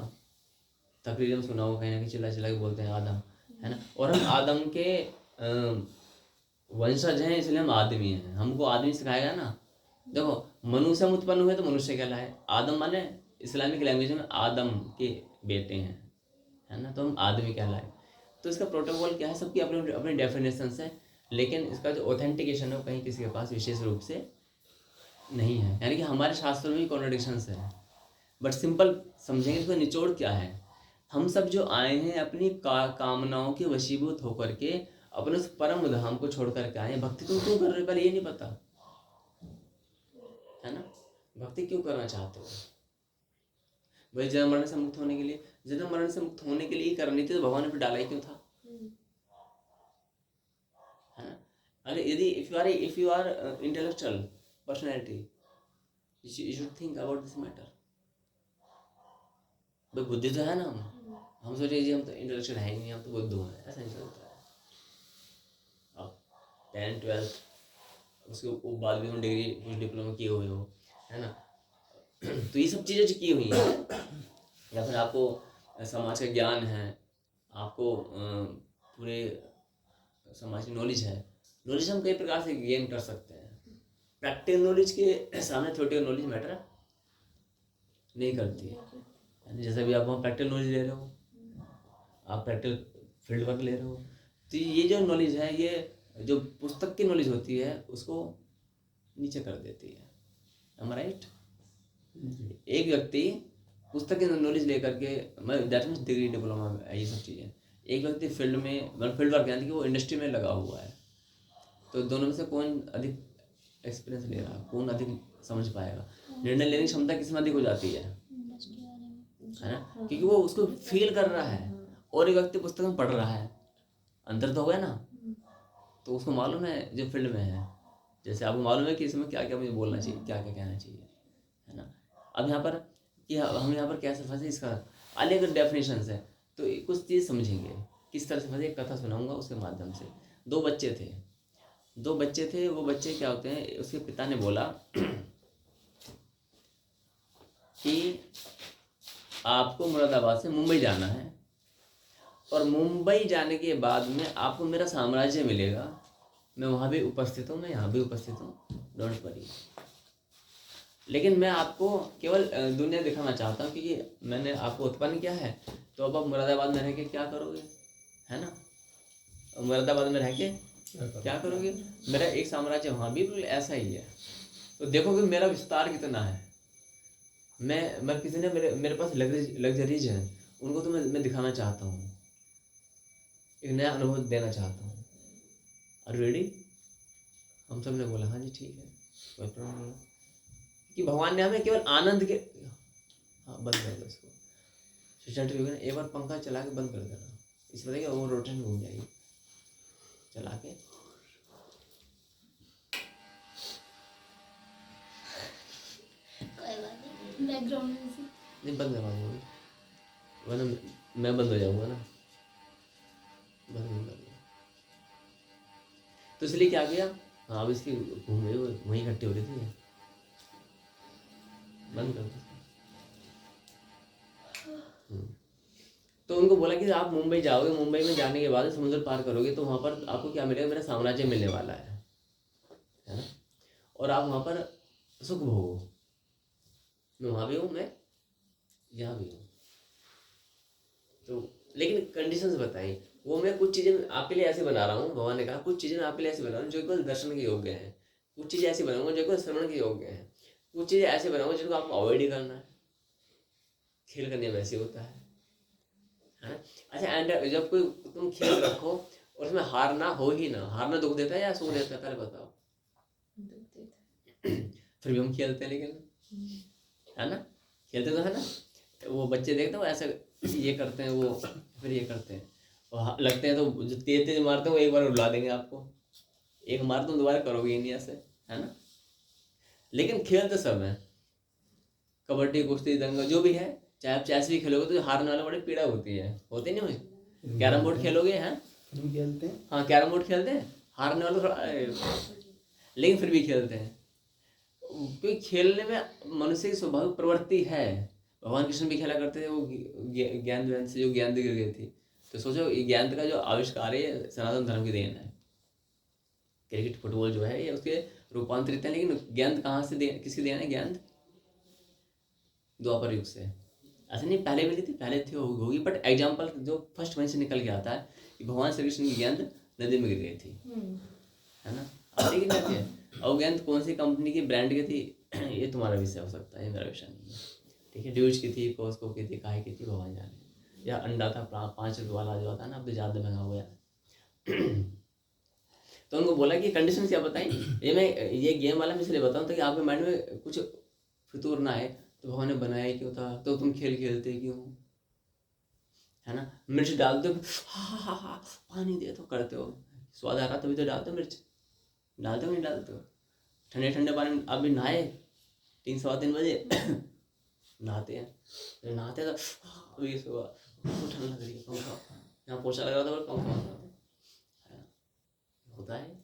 तकरीर में सुना होगा, कहीं ना कहीं चिल्ला चिल्ला के बोलते हैं आदम, है ना? और हम आदम के वंशज हैं, इसलिए हम आदमी हैं। हमको आदमी सिखाएगा ना। देखो, मनुष्य हम उत्पन्न हुए तो मनुष्य कहलाए, आदम माने इस्लामिक लैंग्वेज में आदम के बेटे हैं, है ना? तो हम आदमी कहलाए। तो इसका प्रोटोकॉल क्या है, सबकी अपनी अपनी डेफिनेशन है, लेकिन इसका जो ऑथेंटिकेशन है वो कहीं किसी के पास विशेष रूप से नहीं है। यानी कि हमारे शास्त्रों में भी कॉन्ट्रडिक्शंस है, बट सिंपल समझेंगे तो निचोड़ क्या है। हम सब जो आए हैं अपनी कामनाओं के वशीभूत होकर के अपने उस परम धाम को छोड़ करके आए हैं। भक्ति तुम क्यों कर रहे हो, पहले ये नहीं पता, है ना? भक्ति क्यों करना चाहते हो भाई? जन्म मरण से मुक्त होने के लिए, जन्म मरण से मुक्त होने के लिए ही करनी थी, तो भगवान ने फिर डाला ही क्यों था, है ना? अगर यदि if you are intellectual personality, you should think about this matter. भाई बुद्धि तो है ना, हम सोचे जी हम तो इंटेलेक्चुअल है ही नहीं, हम तो बुद्धू हैं, ऐसा नहीं चलता है। 10th 12th, उसके बाद भी तुम डिग्री कुछ डिप्लोमा किए हुए हो, है ना। तो ये सब चीज़ें जो की हुई हैं, या फिर आपको समाज का ज्ञान है, आपको पूरे समाज की नॉलेज है। नॉलेज हम कई प्रकार से गेन कर सकते हैं। प्रैक्टिकल नॉलेज के सामने थ्योरेटिकल नॉलेज मैटर नहीं करती है। यानी जैसे भी आप वहाँ प्रैक्टिकल नॉलेज ले रहे हो, आप प्रैक्टिकल फील्ड वर्क ले रहे हो, तो ये जो नॉलेज है, ये जो पुस्तक की नॉलेज होती है उसको नीचे कर देती है। am I right? एक व्यक्ति पुस्तक की नॉलेज लेकर के, मैं दैट मीन्स डिग्री डिप्लोमा ये सब चीज़ें, एक व्यक्ति फील्ड में फील्ड वर्क यानी कि वो इंडस्ट्री में लगा हुआ है, तो दोनों में से कौन अधिक एक्सपीरियंस ले रहा है, कौन अधिक समझ पाएगा, निर्णय लेने की क्षमता किस में अधिक हो जाती है ना, क्योंकि वो उसको फील कर रहा है। और एक व्यक्ति पुस्तक में पढ़ रहा है, अंतर तो हो गया ना। तो उसको मालूम है जो फील्ड में है, जैसे आपको मालूम है कि इसमें क्या क्या मुझे बोलना चाहिए, क्या क्या कहना चाहिए, है ना। अब यहाँ पर कि हम यहाँ पर कैसे फंसे, इसका अलग डेफिनेशन है। तो कुछ चीज़ समझेंगे किस तरह से फंसे। एक कथा सुनाऊंगा उसके माध्यम से। दो बच्चे थे। वो बच्चे क्या होते हैं, उसके पिता ने बोला कि आपको मुरादाबाद से मुंबई जाना है, और मुंबई जाने के बाद में आपको मेरा साम्राज्य मिलेगा, मैं वहाँ भी उपस्थित हूँ, मैं यहाँ भी उपस्थित हूँ, डोंट वरी। लेकिन मैं आपको केवल दुनिया दिखाना चाहता हूँ, क्योंकि मैंने आपको उत्पन्न किया है। तो अब आप मुरादाबाद में रह के क्या करोगे, है ना। मुरादाबाद में रह के क्या करोगे, मेरा एक साम्राज्य वहाँ भी बिल्कुल ऐसा ही है। तो देखोगे मेरा विस्तार कितना है। मैं किसी ने मेरे पास लग्जरीज हैं, उनको तो मैं दिखाना चाहता हूँ, एक नया अनुभव देना चाहता हूँ। Are ready? हम सब ने बोला हाँ जी ठीक है, कोई प्रॉब्लम नहीं। कि भगवान ने हमें केवल आनंद के, हाँ बंद कर दो इसको, एक बार पंखा चला के बंद कर देना, इस वजह वो रोटेशन घूम जाएगी, चला के। बैकग्राउंड म्यूजिक नहीं बंद करवा दूँगी, वरना मैं बंद हो जाऊँगा ना, बंद नहीं कर। तो इसलिए क्या किया, हाँ अब इसकी घूम रही वहीं इकट्ठी हो रही थी, बंद कर दो। तो उनको बोला कि आप मुंबई जाओगे, मुंबई में जाने के बाद समुद्र पार करोगे तो वहाँ पर आपको क्या मिलेगा, मेरा साम्राज्य मिलने वाला है ना। और आप वहाँ पर सुख भोगो, मैं वहाँ भी हूँ, मैं यहाँ भी हूँ। तो लेकिन कंडीशंस बताई, वो मैं कुछ चीज़ें आपके लिए ऐसे बना रहा हूँ, भगवान ने कहा कुछ चीज़ें मैं आपके लिए ऐसे बना रहा हूँ जो केवल दर्शन के योग्य हैं, कुछ चीज़ें ऐसी बनाऊंगा जो केवल श्रवण के योग्य हैं, कुछ चीज़ें ऐसे बनाऊंगा जिनको आपको अवॉइड ही करना है। खेल करने में ऐसे होता है ना। अच्छा, एंड जब कोई तुम खेल रखो और उसमें हारना हो ही ना, हारना दुख देता है या सुख देता है, पहले बताओ। फिर भी हम खेलते हैं, लेकिन है ना, खेलते तो है ना। वो बच्चे देखते हो ऐसा ये करते हैं, वो फिर ये करते हैं, और लगते हैं तो जो तेज तेज मारते हैं वो एक बार उड़ा देंगे आपको, एक मार तुम दोबारा करोगे ही नहीं ऐसे, है ना। लेकिन खेलते सब है, कबड्डी कुश्ती दंगल जो भी है, चाहे आप चेस भी खेलोगे तो हारने वाले बड़ी पीड़ा होती है, होती नहीं हुई। कैरम बोर्ड खेलोगे, हैं खेलते हैं, हाँ कैरम बोर्ड खेलते हैं, हारने वाले थोड़ा, लेकिन फिर भी खेलते हैं, क्योंकि खेलने में मनुष्य की स्वाभाविक प्रवृत्ति है। भगवान कृष्ण भी खेला करते थे, वो ज्ञान वैन से जो ज्ञान गिर गई थी। तो सोचो ये ज्ञान का जो आविष्कार है सनातन धर्म की देन है। क्रिकेट फुटबॉल जो है ये उसके रूपांतरित है, लेकिन ज्ञान कहाँ से किसकी देन है, ज्ञान द्वापर युग से। ऐसा नहीं पहले भी नहीं थी, पहले थी होगी, बट एग्जाम्पल जो फर्स्ट वहीं से निकल के आता है कि भगवान श्री कृष्ण की गेंद नदी में गिर गई थी, है ना। अब ठीक है, और गेंद कौन सी कंपनी की ब्रांड की थी ये तुम्हारा विषय हो सकता है, ये मेरा विषय नहीं है, ठीक है। ड्यूज की थी, कॉस्को की थी, काहे की थी, भगवान जाने। या अंडा था 5 रुपये वाला जो आता है ना, अब तो ज़्यादा महंगा हो गया। तो उनको बोला कि कंडीशन क्या बताएं, ये गेम वाला मैं इसलिए बताऊँ ताकि आपके माइंड में कुछ फितूर ना आए, तो भगवान ने बनाया क्यों था, तो तुम खेल खेलते क्यों, है ना। मिर्च डालते हो, हा पानी दे तो करते हो, स्वाद आ रहा तभी तो डालते हो मिर्च, डालते हो नहीं डालते हो। ठंडे ठंडे पानी अभी नहाए 3-3 बजे नहाते हैं, तो नहाते तो अभी सुबह ठंड लग रही है, पंखा यहाँ पोछा लगा था और पंखा होता है।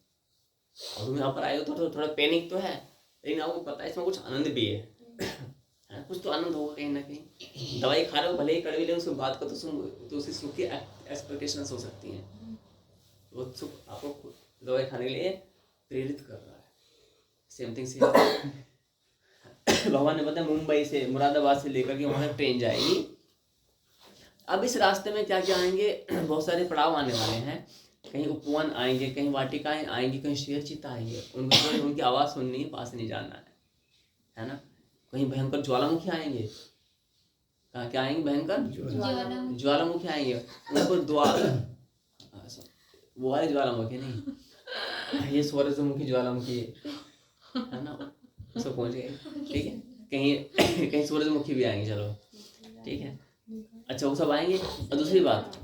और तुम यहाँ पर आए हो तो थोड़ा पैनिक तो है, लेकिन आपको पता है इसमें कुछ आनंद भी है कुछ तो आनंद होगा कहीं ना कहीं। दवाई खा रहे हो भले ही कड़वी, लेकिन उसके बाद का तो उसकी सुख की एक्सपेक्टेशंस हो सकती हैं। वो सुख आपको दवाई खाने के लिए प्रेरित कर रहा है। सेम थिंग से भगवान ने बताया मुंबई से, मुरादाबाद से लेकर के वहाँ ट्रेन जाएगी। अब इस रास्ते में क्या क्या आएंगे, बहुत सारे पड़ाव आने वाले हैं। कहीं उपवन आएंगे, कहीं वाटिकाएं आएंगी, कहीं शेर चीता आएंगे। उनको उनकी आवाज़ सुननी है, पास नहीं जाना है ना। कहीं भयंकर ज्वालामुखी आएंगे। कहाँ क्या आएंगे? भयंकर ज्वालामुखी आएंगे। उनको वो वाले ज्वालामुखी नहीं, ये सूरजमुखी ज्वालामुखी है ना, उसको पहुँच गए। ठीक है, कहीं कहीं सूरजमुखी भी आएंगे। चलो ठीक है, अच्छा वो सब आएंगे। और दूसरी बात,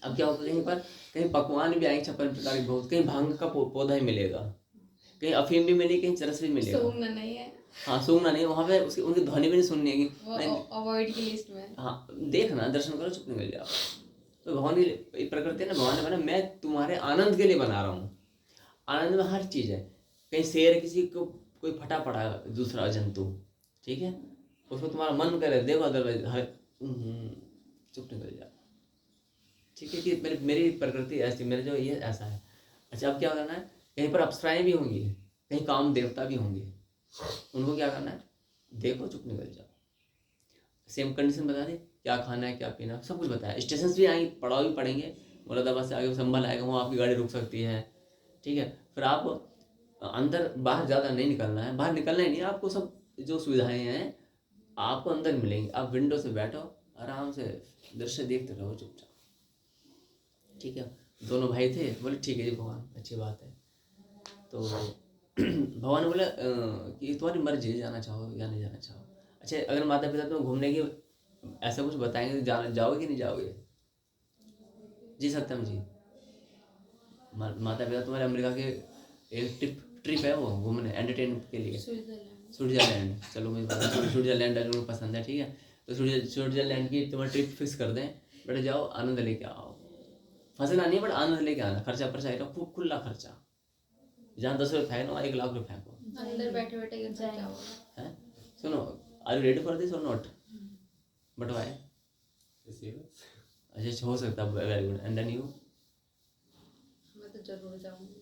अब क्या होगा, कहीं पर कहीं पकवान भी आएंगे 56 प्रकार के बहुत। कहीं भांग का पौधा ही मिलेगा, कहीं अफीम भी मिलेगी, कहीं चरस भी मिलेगा। सूंघना नहीं है। हाँ सूंघना नहीं है वहाँ पे, उसकी उनकी ध्वनि भी नहीं सुननी है। वो अवॉइड की लिस्ट में। हाँ देखना, दर्शन करो, चुप निकल जाओ। तो भगवान की प्रकृति है ना, भगवान ने बना, मैं तुम्हारे आनंद के लिए बना रहा हूँ। आनंद में हर चीज़ है। कहीं शेर किसी को कोई फटा पड़ा दूसरा जंतु, ठीक है, उसको तुम्हारा मन करे देखो, अदरवाइज चुप निकल जाओ। ठीक है, कि मेरी प्रकृति ऐसी, मेरे जो ये ऐसा है। अच्छा अब क्या करना है, कहीं पर अप्सराएं भी होंगी, कहीं काम देवता भी होंगे। उनको क्या करना है, देखो चुप निकल जाओ। सेम कंडीशन बता दी, क्या खाना है क्या पीना, सब कुछ बताया। स्टेशन भी आएंगे, पड़ाव भी पड़ेंगे। मुरादाबाद से आगे संभल आएगा, वहाँ आपकी गाड़ी रुक सकती है। ठीक है, फिर आप अंदर बाहर ज़्यादा नहीं निकलना है, बाहर निकलना ही नहीं, आपको सब जो सुविधाएं हैं आपको अंदर मिलेंगी। आप विंडो से बैठो, आराम से दृश्य देखते रहो चुपचाप। ठीक है, दोनों भाई थे, बोले ठीक है जी भगवान, अच्छी बात है। तो भगवान ने बोला कि तुम्हारी मर्जी है, जाना चाहो या नहीं जाना चाहो। अच्छा अगर माता पिता तुम्हें घूमने की ऐसा कुछ बताएंगे, जाना जाओगे कि नहीं जाओगे? जी सत्यम जी, माता पिता तुम्हारे अमेरिका के एक ट्रिप है वो घूमने, एंटरटेनमेंट के लिए, स्विट्जरलैंड। चलो मुझे पता है स्विट्जरलैंड अगर पसंद है, ठीक है, तो स्विट्जरलैंड की तुम्हारी ट्रिप फिक्स कर दें। बेटा जाओ, आनंद लेके आओ, फंसना नहीं बट आनंद लेके आना। खर्चा पर्चा आएगा खूब, खुला खर्चा। जहाँ 10 रुपये फेंको, 1 लाख रुपये फेंको। अंदर बैठे बैठे क्या होगा? है सुनो, are you ready for this और नॉट? But why? अच्छा हो सकता है, very good. And then you? मैं तो जरूर जाऊंगी।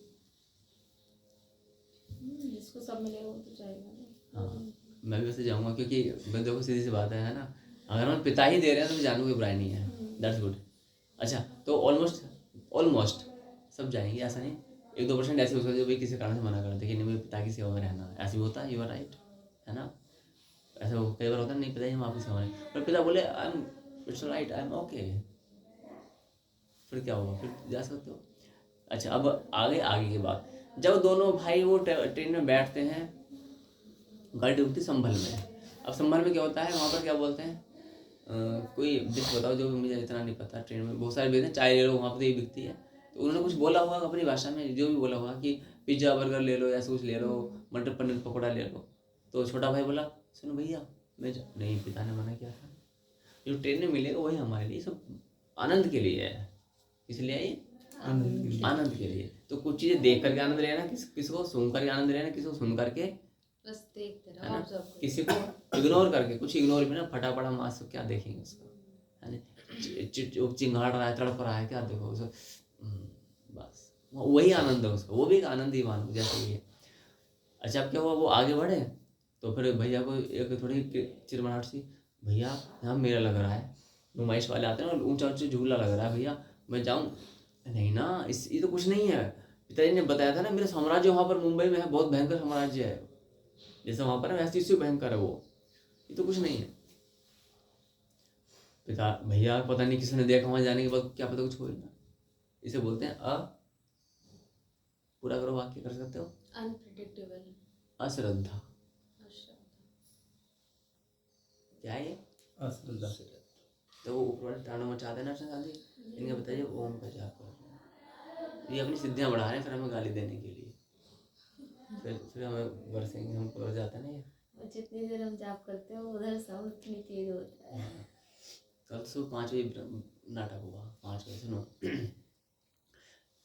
जिसको सब मिलेगा वो तो जाएगा ना। हाँ मैं भी वैसे जाऊँगा, क्योंकि देखो सीधी सी बात है ना, अगर हम पिता ही दे रहे हैं तो मैं जानू की बुराई नहीं है। That's good. अच्छा तो ऑलमोस्ट सब जाएंगे, ऐसा नहीं। 1-2% ऐसे हो सकते जो भी किसी कारण से मना करते कि नहीं मुझे पिता की सेवा में रहना है, ऐसे भी होता है। यू आर राइट, है ना। ऐसा कई बार होता है, नहीं पिता ही हम आपकी सेवा में, पर पिता बोले I am it's right, I am okay, फिर क्या होगा, फिर जा सकते हो। अच्छा अब आगे की बात, जब दोनों भाई वो ट्रेन में बैठते हैं, गाड़ी रुकती संभल में। अब संभल में क्या होता है, वहाँ पर क्या बोलते हैं, कोई डिश बताओ जो भी, मुझे इतना नहीं पता। ट्रेन में बहुत सारे बिकते हैं, चाय ले लो, वहाँ पर ये बिकती है। तो उन्होंने कुछ बोला होगा अपनी भाषा में, जो भी बोला होगा कि पिज्ज़ा बर्गर ले लो, ऐसा कुछ ले लो, मटर पनीर पकौड़ा ले लो। तो छोटा भाई बोला सुनो भैया मैं नहीं, पिता ने मना किया था, जो ट्रेन में मिलेगा वही हमारे लिए सब आनंद के लिए है। इसलिए ये आनंद के लिए। तो कुछ चीज़ें देख करके आनंद लेना, किसको सुन करके आनंद लेना, किसी को सुन करके, बस देखते है ना, रहो। किसी को इग्नोर करके। कुछ इग्नोर भी ना, फटा पड़ा मांस क्या देखेंगे उसको, है ना, चिंगाड़ रहा है, तड़प रहा है, क्या देखो उसको, बस वही आनंद है उसका, वो भी एक आनंद ही मानो जैसे ये। अच्छा अब क्या हुआ, वो आगे बढ़े तो फिर भैया को एक थोड़ी चिरमराहट सी, भैया यहाँ मेला लग रहा है, नुमाइश वाले आते हैं ना, ऊंचा ऊंचा झूला लग रहा है, भैया मैं जाऊँ? नहीं ना, इस ये तो कुछ नहीं है, पिताजी ने बताया था ना, मेरा साम्राज्य वहाँ पर मुंबई में है, बहुत भयंकर साम्राज्य है, जैसे वहाँ पर है वैसे इससे भयंकर है वो, ये तो कुछ नहीं है। पिता भैया पता नहीं किसी ने देखा, वहाँ जाने के बाद क्या पता कुछ हो ही ना। इसे बोलते हैं पूरा करो वाक्य, कर सकते हो? अनप्रेडिक्टेबल, अश्रद्धा। क्या है ये? अश्रद्धा। तो वो ऊपर टाणो मचा देना गांधी, इनका बताइए ओम का जाप कर, ये अपनी सिद्धियां बढ़ा रहे हैं, फिर हमें गाली देने के लिए, फिर हमें बरसेंगे, हमको लग जाता है ना ये। और जितनी देर हम जाप करते हैं उधर साउंड उतनी तेज होता है। कल सुबह 5 बजे नाटक हुआ, 5 बजे सुनो।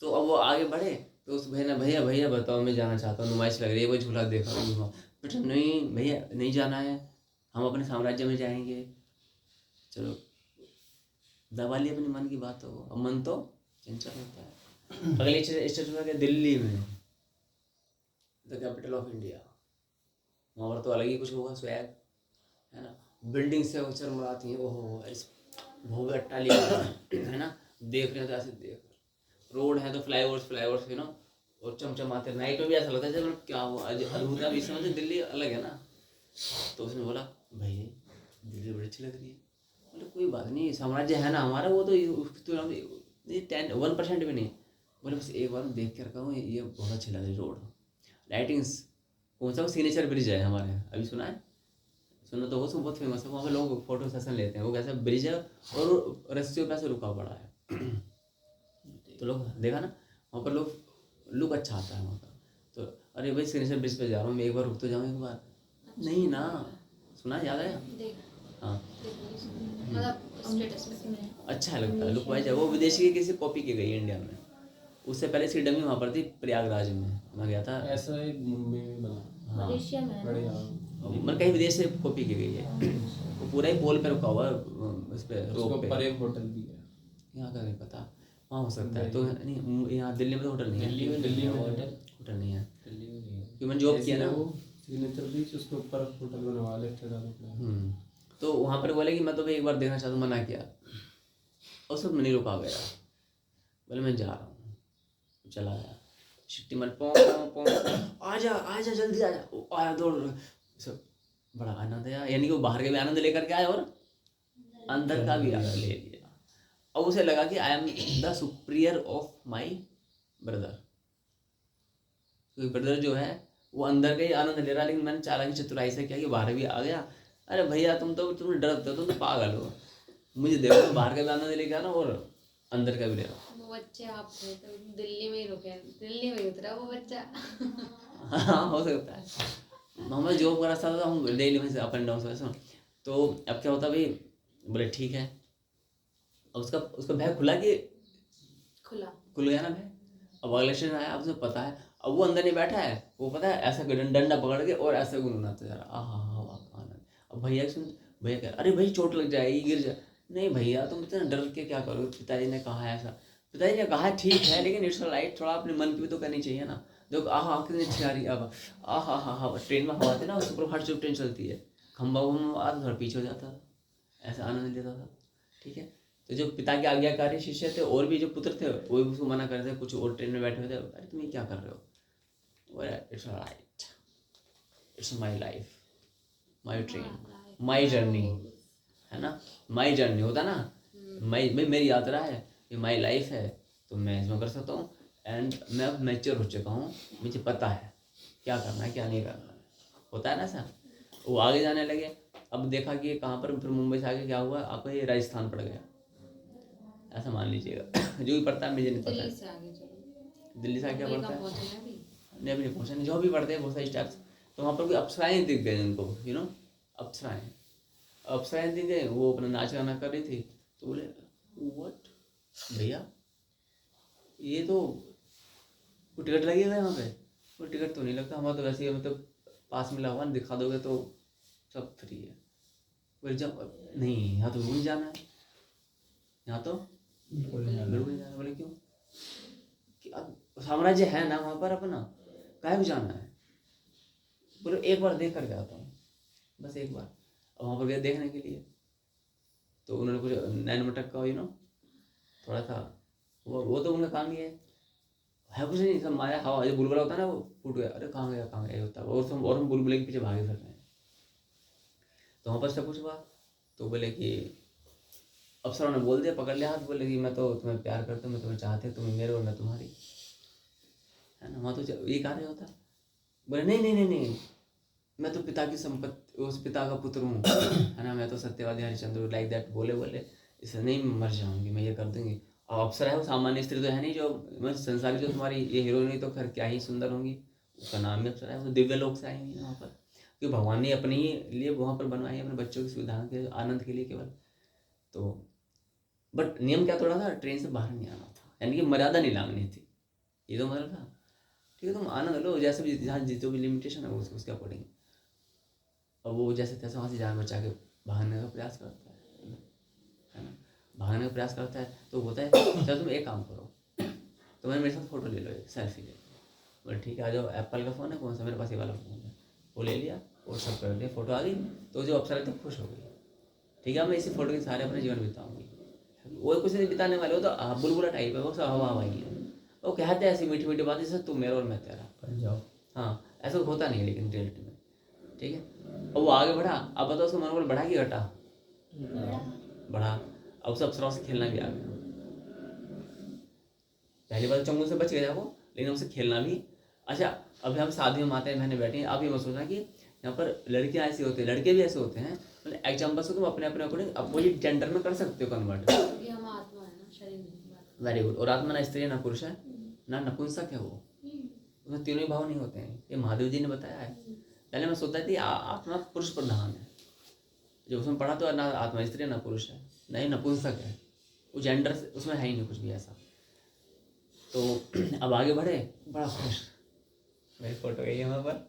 तो अब वो आगे बढ़े तो उस भैया ने, भैया भैया बताओ मैं जाना चाहता हूँ, नुमाइश लग रही है, वो झूला देखा घूमा। बेटा नहीं भैया नहीं जाना है, हम अपने साम्राज्य में जाएंगे। चलो दबा ली अपने मन की बात हो, अब मन तो चंचल होता है। अगले स्टेशन में गए दिल्ली में, द कैपिटल ऑफ इंडिया। वहाँ पर तो अलग ही कुछ होगा, स्वैग है ना, बिल्डिंग से वो चरमराती हैं, ओहो इस भव्य अट्टालिका है ना, देख रहे हो तो ऐसे देख, रोड है तो फ्लाईओवर्स यू नो, और चमचमाते, नाइट में भी ऐसा लगता है जब क्या हुआ आज अद्भुत है। इस समय दिल्ली अलग है ना। तो उसने बोला भैया दिल्ली बड़ी अच्छी लग रही है। बोले कोई बात नहीं, साम्राज्य है ना हमारा, वो तो उसकी तो 1% भी नहीं। बोले बस एक बार देख के रखा हूँ, ये बहुत अच्छी लग रही रोड, लाइटिंग्स। कौन सा वो सिग्नेचर ब्रिज है हमारे, अभी सुना है? सुना तो वो बहुत फेमस है, वहाँ पे लोग फोटो सेशन लेते हैं। वो कैसा ब्रिज है और रस्सियों पे ऐसे रुका पड़ा है। तो लोग देखा ना, वहाँ पर लोग लुक अच्छा आता है वहाँ का। तो अरे भाई सिग्नेचर ब्रिज पे जा रहा हूँ मैं, एक बार रुक तो जाऊँ एक बार। नहीं ना, सुना याद आया? हाँ मतलब स्टेटस पे अच्छा लगता है लुक वाइज। वो विदेशी की किसी कॉपी की गई है इंडिया में। उससे पहले इसकी डमी वहाँ पर थी प्रयागराज में, मैं गया था। ऐसा एक मुंबई में बना, हाँ मलेशिया में है बढ़िया। मतलब कहीं विदेश से कॉपी की गई है। वो पूरा ही पोल पे रुका हुआ है, उस पे उसके रोप ऊपर पे। एक होटल भी है। यहाँ का नहीं पता, वहाँ हो सकता है। तो नहीं, यहाँ दिल्ली में तो होटल नहीं है। दिल्ली में होटल नहीं है, दिल्ली में नहीं है। क्योंकि मैंने जॉब किया ना। वो सिग्नेचर बीच उसके ऊपर होटल बनवा ले ठेकेदार। तो वहाँ पर बोले कि मैं तो भाई एक बार देखना चाहता हूँ, मना किया। और सब मैंने रुका गया, बोले मैं जा रहा हूँ। चला गया, शिट्टी मल आजा आजा जल्दी आजा, आया दौड़ सब। बड़ा आनंद आया, यानी कि वो बाहर के भी आनंद लेकर के आए और अंदर का भी आनंद ले लिया। अब उसे लगा कि I am the superior of my brother. क्योंकि ब्रदर जो है वो अंदर का ही आनंद ले रहा है, लेकिन मैंने चालाकी चतुराई से किया कि बाहर भी आ गया। अरे भैया तुम डरते हो, तुम तो पागल हो, मुझे देखो तो बाहर का भी आनंद लेके आना और अंदर का भी ले रहा। वो बच्चे आप थे तो दिल्ली में ही रुके, दिल्ली में ही उतरा वो बच्चा। हाँ हो सकता है। हमारा जॉब करा था तो हम डेली में से अप एंड डाउन से। तो अब क्या होता भाई, बोले ठीक है। अब उसका बैग खुला कि खुल गया ना बैग। अब अगला स्टेशन आया, अब उसे पता है, अब वो अंदर नहीं बैठा है, वो पता है ऐसा डंडा पकड़ के और ऐसे गुनगुनाता जा रहा, आहा आनंद। अब भैया सुन, भैया कह अरे भाई चोट लग जाएगी, गिर जाए। नहीं भैया तुम इतना डर के क्या करोगे, पिताजी ने कहा है ऐसा। पिताजी ने कहा ठीक है, लेकिन इट्स लाइट, थोड़ा अपने मन की भी तो करनी चाहिए ना। देखो आहा कितनी अच्छी आ रही है। अब आहा ट्रेन में हवा आती है ना, सुपर फास्ट जो ट्रेन चलती है, खंबा आता थोड़ा पीछे हो जाता था, ऐसा आनंद लेता था। ठीक है, तो जो पिता के आज्ञाकारी शिष्य थे और भी जो पुत्र थे वो भी उसको मना कर रहे थे, कुछ और ट्रेन में बैठे हुए थे। अरे तुम ये क्या कर रहे हो? It's right, it's my life, my train, my journey, है ना। माई जर्नी होता ना, मेरी यात्रा है, ये माई लाइफ है, तो मैं इसमें कर सकता हूँ। एंड मैं अब मैच्योर हो चुका हूँ, मुझे पता है क्या करना है क्या नहीं करना है, होता है ना सर। वो आगे जाने लगे, अब देखा कि ये कहाँ पर, फिर मुंबई से आगे क्या हुआ, आपको ये राजस्थान पड़ गया, ऐसा मान लीजिएगा। जो भी पड़ता है मुझे नहीं पता दिल्ली है। से आगे चलो, दिल्ली से आगे क्या पड़ता है पहुंचे ना अभी। नहीं, अभी नहीं पहुँचा नहीं। जो भी पढ़ते हैं बहुत सारे स्टेप्स, तो वहाँ पर कोई अप्सराएं दिख गए उनको, यू नो, अप्सराएं दिख गए। वो अपना नाच गाना कर रही थी, तो बोले व्हाट भैया ये तो कोई टिकट लगेगा यहाँ पे? कोई टिकट तो नहीं लगता, हमारा तो वैसे ही मतलब पास मिला हुआ, दिखा दोगे तो सब फ्री है। बोले जब नहीं यहाँ तो बिल्कुल नहीं जाना है, यहाँ तो बिल्कुल नहीं जाना। बोले क्यों? कि अब साम्राज्य है ना वहाँ पर अपना, काहे को जाना है? बोले एक बार देख करके आता हूँ, बस एक बार। अब वहाँ पर गए देखने के लिए, तो उन्होंने कुछ नैन मटक का यू नो थोड़ा था, वो तो उनका काम ही है कुछ नहीं, सब माया हवा, जो बुलबुला होता है ना वो फूट गया। अरे कहाँ गया होता है, और हम बुलबुले के पीछे भागे फिर रहे हैं। तो वहाँ पर सब कुछ हुआ, तो बोले कि अफसरों ने बोल दिया, पकड़ लिया हाथ, बोले कि मैं तो तुम्हें प्यार करता हूँ, मैं तुम्हें चाहते, तुम मेरे और मैं तुम्हारी, है ना। वहाँ तो ये कार्य होता। बोले नहीं, मैं तो पिता की संपत्ति, उस पिता का पुत्र हूँ, है ना, मैं तो सत्यवादी हरिश्चंद्र, लाइक दैट बोले इससे नहीं मर जाऊंगी, मैं ये कर दूंगी। अब अप्सरा है, वो सामान्य स्त्री तो है नहीं, जो मैं संसारी जो तुम्हारी ये हीरोइन तो खैर क्या ही सुंदर होंगी, उसका नाम भी अप्सरा है। वो दिव्य लोक से आई हुई है वहाँ पर, क्योंकि भगवान ने अपने ही लिए वहाँ पर बनवाई है, अपने बच्चों की सुविधा के आनंद के लिए केवल। तो बट नियम क्या तोड़ा था, ट्रेन से बाहर नहीं आना था, यानी कि मर्यादा नहीं लांघनी थी। ये तो मतलब था। ठीक है, तुम आनंद लो, जैसे भी जहाँ जो भी लिमिटेशन है उसके अकॉर्डिंग। और वो जैसे तैसे वहाँ से जान बचा के भागने का प्रयास करता है ना, भागने का प्रयास करता है। तो होता है चलो तुम एक काम करो, तुम्हें मेरे साथ फोटो ले लो, एक सेल्फी ले लो। बोले ठीक है आ जाओ, एप्पल का फ़ोन है, कौन सा, मेरे पास ये वाला फ़ोन है। वो ले लिया और सब कर दिया, फ़ोटो आ गई। तो जो अप्सरा थी खुश हो गई, ठीक है मैं इसी फोटो के सहारे अपने जीवन बिताऊंगी। वो कुछ नहीं बिताने वाले, वो तो बुलबुला टाइप है, वो सब हवा हवाई है। वो कहते हैं ऐसी मीठी मीठी बातें जैसे तू मेरा और मैं तेरा। बन जाओ। हाँ ऐसा होता नहीं है लेकिन रियलिटी में, ठीक है। और वो आगे बढ़ा, अब बताओ उसका मनोबल बढ़ा कि घटा? बढ़ा। अब उसे अप्सराओं से खेलना भी आ गया। पहली बार चंगुल से बच गया वो, लेकिन उसे खेलना भी। अच्छा अभी हम शादी में माताएं बहनें बैठी हैं, आप ये मत सोचना कि यहाँ पर लड़कियाँ ऐसी होती हैं, लड़के भी ऐसे होते हैं। मतलब एग्जाम्पल से तुम अपने अपने अकॉर्डिंग अपोजिट जेंडर में कर सकते हो कन्वर्ट। ये हम आत्मा है ना, शरीर नहीं बात। Very good. और आत्मा ना स्त्री ना पुरुष है ना नपुंसक है वो, उसमें तीनों ही भाव नहीं होते हैं, ये महादेव जी ने बताया है। पहले मैं सोचता थी आत्मा पुरुष प्रधान है, जब उसमें पढ़ा तो ना आत्मा स्त्री ना पुरुष है, ना ही नपुंसक है, वो जेंडर उसमें है ही नहीं कुछ भी ऐसा। तो अब आगे बढ़े, बड़ा खुश, मेरी फोटो गई यहाँ पर।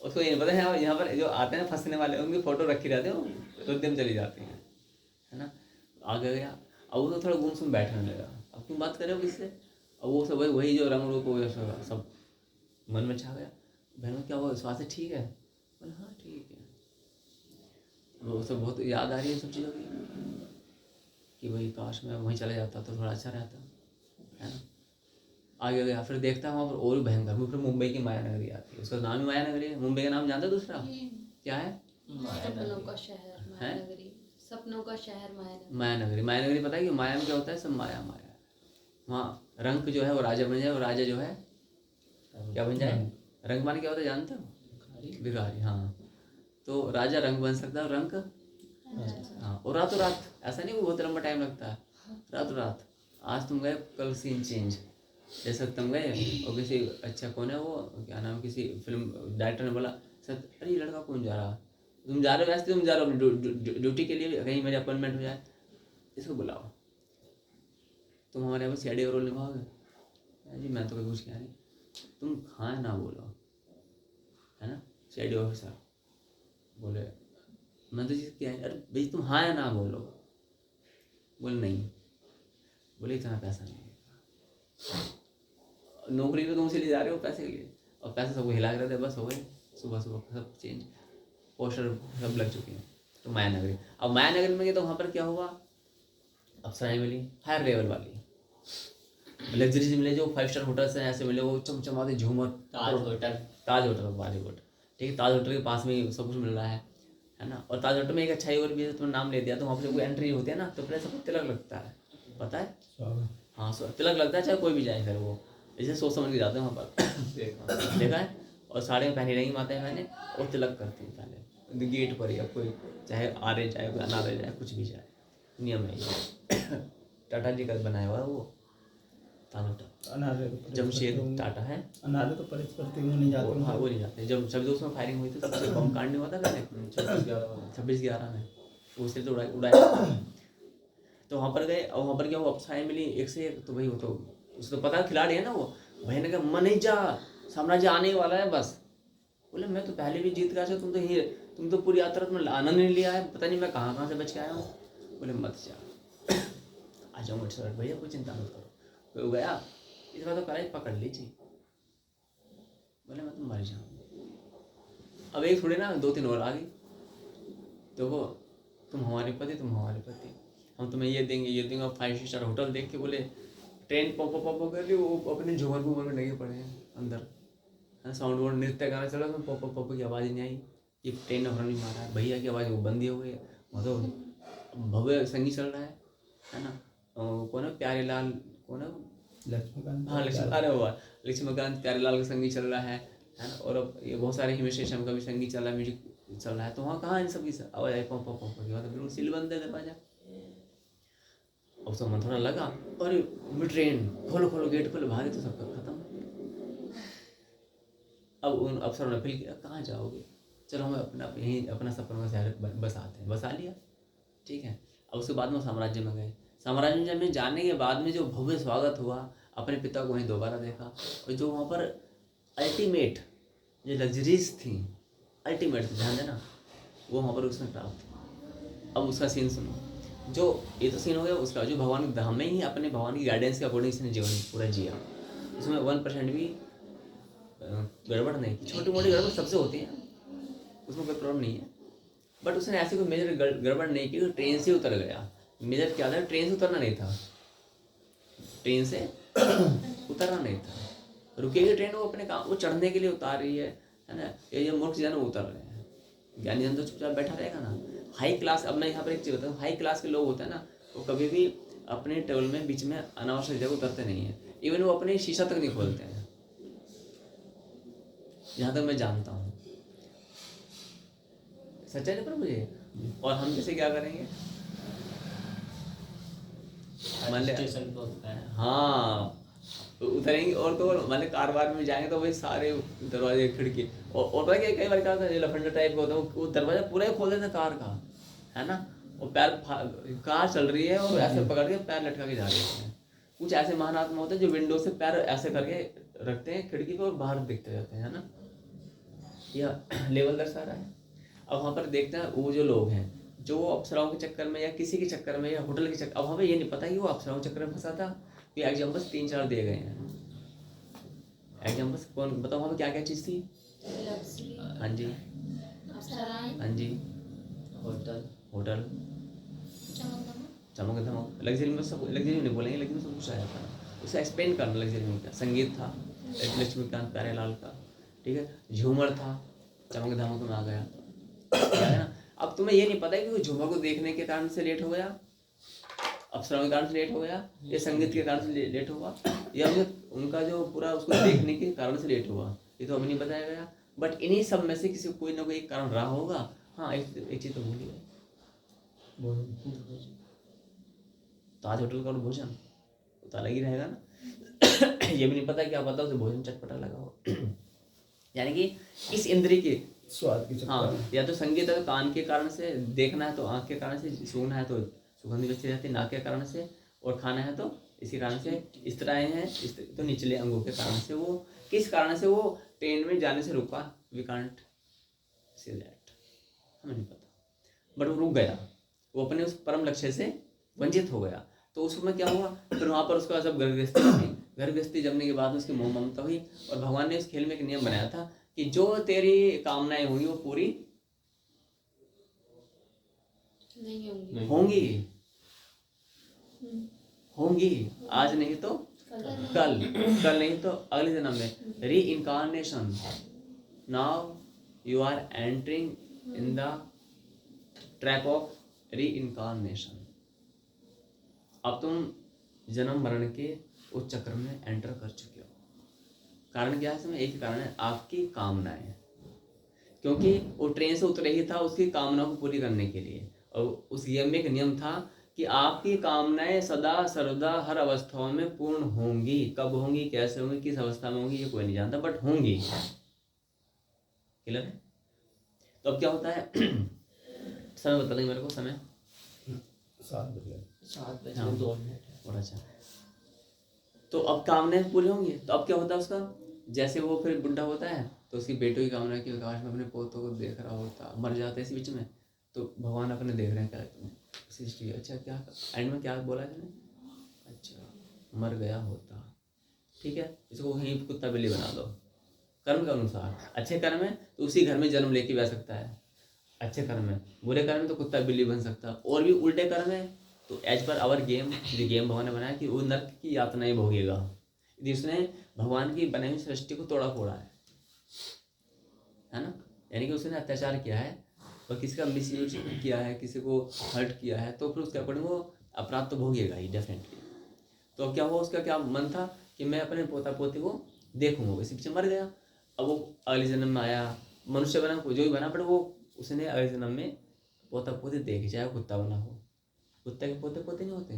उसको ये नहीं पता है यहाँ पर जो आते हैं फंसने वाले, उनकी फोटो रखी रहती है, तो दिन चली जाती हैं, है ना। आगे गया, अब वो तो थोड़ा गुमसुम बैठने लगा, अब तुम बात कर रहे हो किससे? अब वो सब वही जो रंग रूप सब मन में छा गया। बहनों क्या हुआ, स्वास्थ्य ठीक है? बोले हाँ ठीक है। वो सब बहुत याद आ रही है सब चीज़ों की, कि भाई काश मैं वहीं चला जाता तो थोड़ा अच्छा रहता, है ना। आगे गया, फिर देखता है वहाँ पर और भी भयंकर, फिर मुंबई की माया नगरी आती है, उसका नाम ही माया नगरी है। मुंबई का नाम जानते हो दूसरा क्या है? सपनों का शहर माया नगरी, सपनों का शहर माया नगरी। माया नगरी, माया नगरी पता है कि माया में क्या होता है? सब माया माया। वहाँ रंक जो है वो राजा बन जाए, और राजा जो है क्या बन जाए? रंक माने क्या होता है जानते हो? भिखारी। हाँ, तो राजा रंग बन सकता है, और रंक हाँ, और रातों रात, ऐसा नहीं वो बहुत लंबा टाइम लगता है, रातों रात। आज तुम गए, कल सीन चेंज। जैसे तुम गए और किसी, अच्छा कौन है वो, क्या नाम, किसी फिल्म डायरेक्टर ने बोला सर अरे ये लड़का कौन जा रहा, तुम जा रहे हो वैसे, तुम जा रहे हो ड्यूटी के लिए, कहीं मेरी अपॉइंटमेंट हो जाए, इसको बुलाओ, तुम हमारे यहाँ पर सीआईडी का रोल निभाओगे? जी मैं तो कभी कुछ किया नहीं। तुम हाँ ना बोलो, है ना। सीआईडी ऑफिसर बोले मैं तो चीज़ क्या है, अरे भाई तुम हाँ या ना बोलो। बोले नहीं, बोले इतना पैसा नहीं है, नौकरी पे तुम से ले जा रहे हो पैसे के लिए, और पैसे सबको हिला के रहते, बस हो गए। सुबह सुबह सब चेंज, पोस्टर सब लग चुके हैं। तो माया नगरी, अब माया नगरी में गए तो वहाँ पर क्या हुआ, अप्सराएं मिली हायर लेवल वाली, लग्जरी से मिले, जो 5 स्टार होटल्स हैं ऐसे मिले, वो चमचमाते झूमर, ताज होटल बॉलीवुड, ठीक है। ताज होटल के पास में सब कुछ मिल रहा है ना। और ताज होटल में एक अच्छाई और भी है, तुमने नाम ले दिया, तो वहाँ पर कोई एंट्री होती है ना, तो पहले सबको तिलक लगता है, पता है? हाँ तिलक लगता है, चाहे कोई भी जाए, फिर वो जैसे सोच समझ के जाते हैं वहाँ पर देखा है। और साड़ी में पहनी रहेंगी माताएं बहनें, और तिलक करती हैं पहले गेट पर, या कोई चाहे आ रहे जाए, कोई अना रहे जाए, कुछ भी जाए, नियम है ये। टाटा जी का बनाया हुआ वो जमशेद टाटा है, अनारे तो परेश करते हुए नहीं जाते। हाँ वो नहीं जाते। जब 26 में फायरिंग हुई थी तब से बम कांड नहीं हुआ था पहले 26/11 में, उससे तो उड़ाया। तो वहाँ पर गए, और वहाँ पर क्या वो अप्सराएं मिली एक से एक, तो भाई वो तो उसे तो पता खिलाड़ी है ना वो। भाई ने कहा मन नहीं जा, साम्राज्य आने वाला है बस। बोले मैं तो पहले भी जीत गया, तुम तो पूरी यात्रा में आनंद नहीं लिया है, पता नहीं मैं कहाँ से बच के आया हूँ। बोले मत जा, आ जाऊँगा सर भैया, कोई चिंता मत करो। कोई गया, इस बार तो कराई पकड़ लीजिए। बोले मैं तो मर जाऊँ। अब एक थोड़ी ना 2-3 और आ गई, तो वो तुम हमारे पति, हम तुम्हें ये देंगे, और 5 स्टार होटल देख के बोले ट्रेन पॉपो कर रही, वो अपने झूमर घूमर में लगे पड़े हैं अंदर, है साउंड वाउंड, नृत्य गाना चला, तो पॉपो की आवाज़ नहीं आई, ये ट्रेन ने हॉर्न नहीं मारा है, भैया की आवाज़ वो बंद ही हो गई। मतलब भव्य संगीत चल रहा है ना। कौन है प्यारे लाल, कौन है लक्ष्मीकांत, हाँ लक्ष्मीकांत प्यारे लाल का संगीत चल रहा है ना। और अब ये बहुत सारे हिमेश रेशम का भी संगीत चल रहा है, म्यूजिक चल रहा है। तो वहाँ कहाँ इन सब की आवाज़ आई, पॉप की बात, बिल्कुल सील बंद है दरवाजा। अब सब मन थोड़ा लगा, अरे ट्रेन खोलो गेट खोलो, भागे तो सबका खत्म। अब उन अफसरों ने फील किया कहाँ जाओगे, चलो हम अपना सपनों का शहर बसाते हैं, बसा लिया, ठीक है। अब उसके बाद में साम्राज्य में गए, साम्राज्य में जाने के बाद में जो भव्य स्वागत हुआ, अपने पिता को वहीं दोबारा देखा, और जो वहाँ पर अल्टीमेट जो लग्जरीज थी, अल्टीमेट ध्यान देना, वो वहाँ पर उसने प्राप्त। अब उसका सीन सुनो, जो ये तो सीन हो गया उसका, जो भगवान धाम में ही अपने भगवान की गाइडेंस के अकॉर्डिंग इसने जीवन पूरा जिया, उसमें 1% भी गड़बड़ नहीं की। छोटी मोटी गड़बड़ सबसे होती है, उसमें कोई प्रॉब्लम नहीं है, बट उसने ऐसी कोई मेजर गड़बड़ नहीं की। ट्रेन से उतर गया। मेजर क्या था, ट्रेन से उतरना नहीं था, ट्रेन से उतरना नहीं था। रुकेगी ट्रेन, वो अपने काम, वो चढ़ने के लिए उतार रही है ना। ये मूर्ख जन उतर रहे हैं, ज्ञानी जन तो चुपचाप बैठा रहेगा ना। हाई क्लास, अब मैं यहाँ पर एक चीज़ बताऊँ, हाई क्लास के लोग होते हैं ना, वो कभी भी अपने टेबल में बीच में अनावश्यक जगह उतरते नहीं है। इवन वो अपने शीशा तक नहीं खोलते हैं, जहाँ तक मैं जानता हूँ। सच्चाई नहीं पर मुझे। और हम जैसे क्या करेंगे, मान ले स्टेशन पे होता है। हाँ, तो उतरेंगे, और तो और मान ले कार में जाएंगे तो वही सारे दरवाजे खिड़की, और पता क्या, कई बार क्या होता है, लफंडा टाइप का होता है, वो दरवाजा पूरा ही खोल देते हैं कार का, है ना। और कार चल रही है और ऐसे पकड़ के पैर लटका के जा रहे हैं। कुछ ऐसे महान होते हैं जो विंडो से पैर ऐसे करके रखते हैं खिड़की पे और बाहर दिखते रहते हैं, है ना। यह लेवल दर्शा रहा है। अब वहाँ पर देखते हैं वो जो लोग हैं, जो वो अप्सराओं के चक्कर में या किसी के चक्कर में या होटल के चक्कर, अब हमें ये नहीं पता कि वो अप्सराओं के चक्कर में फंसा था। ये एग्जाम्पल्स 3-4 दिए गए हैं। एग्जाम्पल्स कौन बताओ, वहाँ पर क्या क्या चीज़ थी? लग्जरी, हाँ जी, अप्सराएं, हाँ जी, होटल, होटल, चमक चमक धमक। लग्जरी में सब, लग्जरी नहीं बोलेंगे, लग्जरी में सब कुछ आया था, उसे एक्सप्लेन करना। लग्जरी में क्या संगीत था, लक्ष्मीकांत प्यारेलाल का, ठीक है। झूमर था, चमक धमक में आ गया, क्या है ना। अब तुम्हें ये नहीं पता है कि वो झूमर को देखने के कारण से लेट हो गया, अप्सराओं के कारण से लेट हो गया, या संगीत के कारण से लेट हुआ, या उनका जो पूरा उसको देखने के कारण से लेट हुआ, ये तो हमें नहीं बताया गया। बट इन्हीं सब में से किसी कोई ना कोई कारण रहा होगा। हाँ, एक चीज़ तो भूल गए, तो आज होटल का भोजन तो अलग ही रहेगा ना। ये भी नहीं पता क्या पता उसे भोजन चटपटा लगा हो। यानी कि इस इंद्रिय के स्वाद की चक्कर हाँ, या तो संगीत है तो कान के कारण से, देखना है तो आँख के कारण से, सूंघना है तो सुगंध बची रहती है नाक के कारण से, और खाना है तो इसी कारण से। इस तरह हैं इस तो निचले अंगों के कारण से। वो किस कारण से वो ट्रेन में जाने से रुका, वी कांट से दैट, हमें नहीं पता, बट वो रुक गया, वो अपने उस परम लक्ष्य से वंचित हो गया। तो उस समय क्या हुआ, फिर वहाँ पर उसका सब घर गृहस्थी जमने के बाद उसकी मोह ममता हुई, और भगवान ने उस खेल में एक नियम बनाया था कि जो तेरी कामनाएं होंगी वो पूरी नहीं होंगी, होंगी। आज नहीं तो कल नहीं तो अगले जन्म में, reincarnation. Now you are entering in the track of reincarnation. अब तुम जन्म मरण के उस चक्र में एंटर कर चुके हो। कारण क्या है इसमें? एक ही कारण है, आपकी कामनाएं। क्योंकि वो ट्रेन से उतरे ही था उसकी कामनाओं को पूरी करने के लिए, और उस गेम में एक नियम था कि आपकी कामनाएं सदा सर्वदा हर अवस्थाओं में पूर्ण होंगी। कब होंगी, कैसे होंगी, किस अवस्था में होंगी, ये कोई नहीं जानता, बट होंगी। क्लियर है? तो अब क्या होता है, समय बता देंगे मेरे को, समय 7 बजे 7:02 और अच्छा। तो अब कामनाएं पूरी होंगी, तो अब क्या होता है उसका, जैसे वो फिर बुढ़ा होता है तो उसकी बेटों की कामना की काश में अपने पोतों को देख रहा होता, मर जाते इसी बीच में, तो भगवान अपने देख रहे हैं क्या तुम्हें सृष्टि। अच्छा, क्या एंड में क्या बोला इसने? अच्छा, मर गया होता, ठीक है, इसको वहीं कुत्ता बिल्ली बना दो। कर्म के अनुसार अच्छे कर्म है तो उसी घर में जन्म लेके बैठ सकता है, अच्छे कर्म है। बुरे कर्म में तो कुत्ता बिल्ली बन सकता है। और भी उल्टे कर्म है तो एज पर आवर गेम, जो गेम भगवान ने बनाया कि वो नर्क की यातनाएं भोगेगा, यदि उसने भगवान की बनाई हुई सृष्टि को तोड़ा फोड़ा है ना। यानी कि उसने अत्याचार किया है और किसी का मिसयूज किया है, किसी को हर्ट किया है, तो फिर उसके अकॉर्डिंग वो अपराध तो भोगेगा ही डेफिनेटली। तो अब क्या हुआ, उसका क्या मन था कि मैं अपने पोता पोती को देखूंगा, इसी पीछे मर गया। अब वो अगले जन्म में आया, मनुष्य बना, जो भी बना, पर वो उसने अगले जन्म में पोता पोती देखी, चाहे कुत्ता बना हो। कुत्ते के पोते पोते नहीं होते,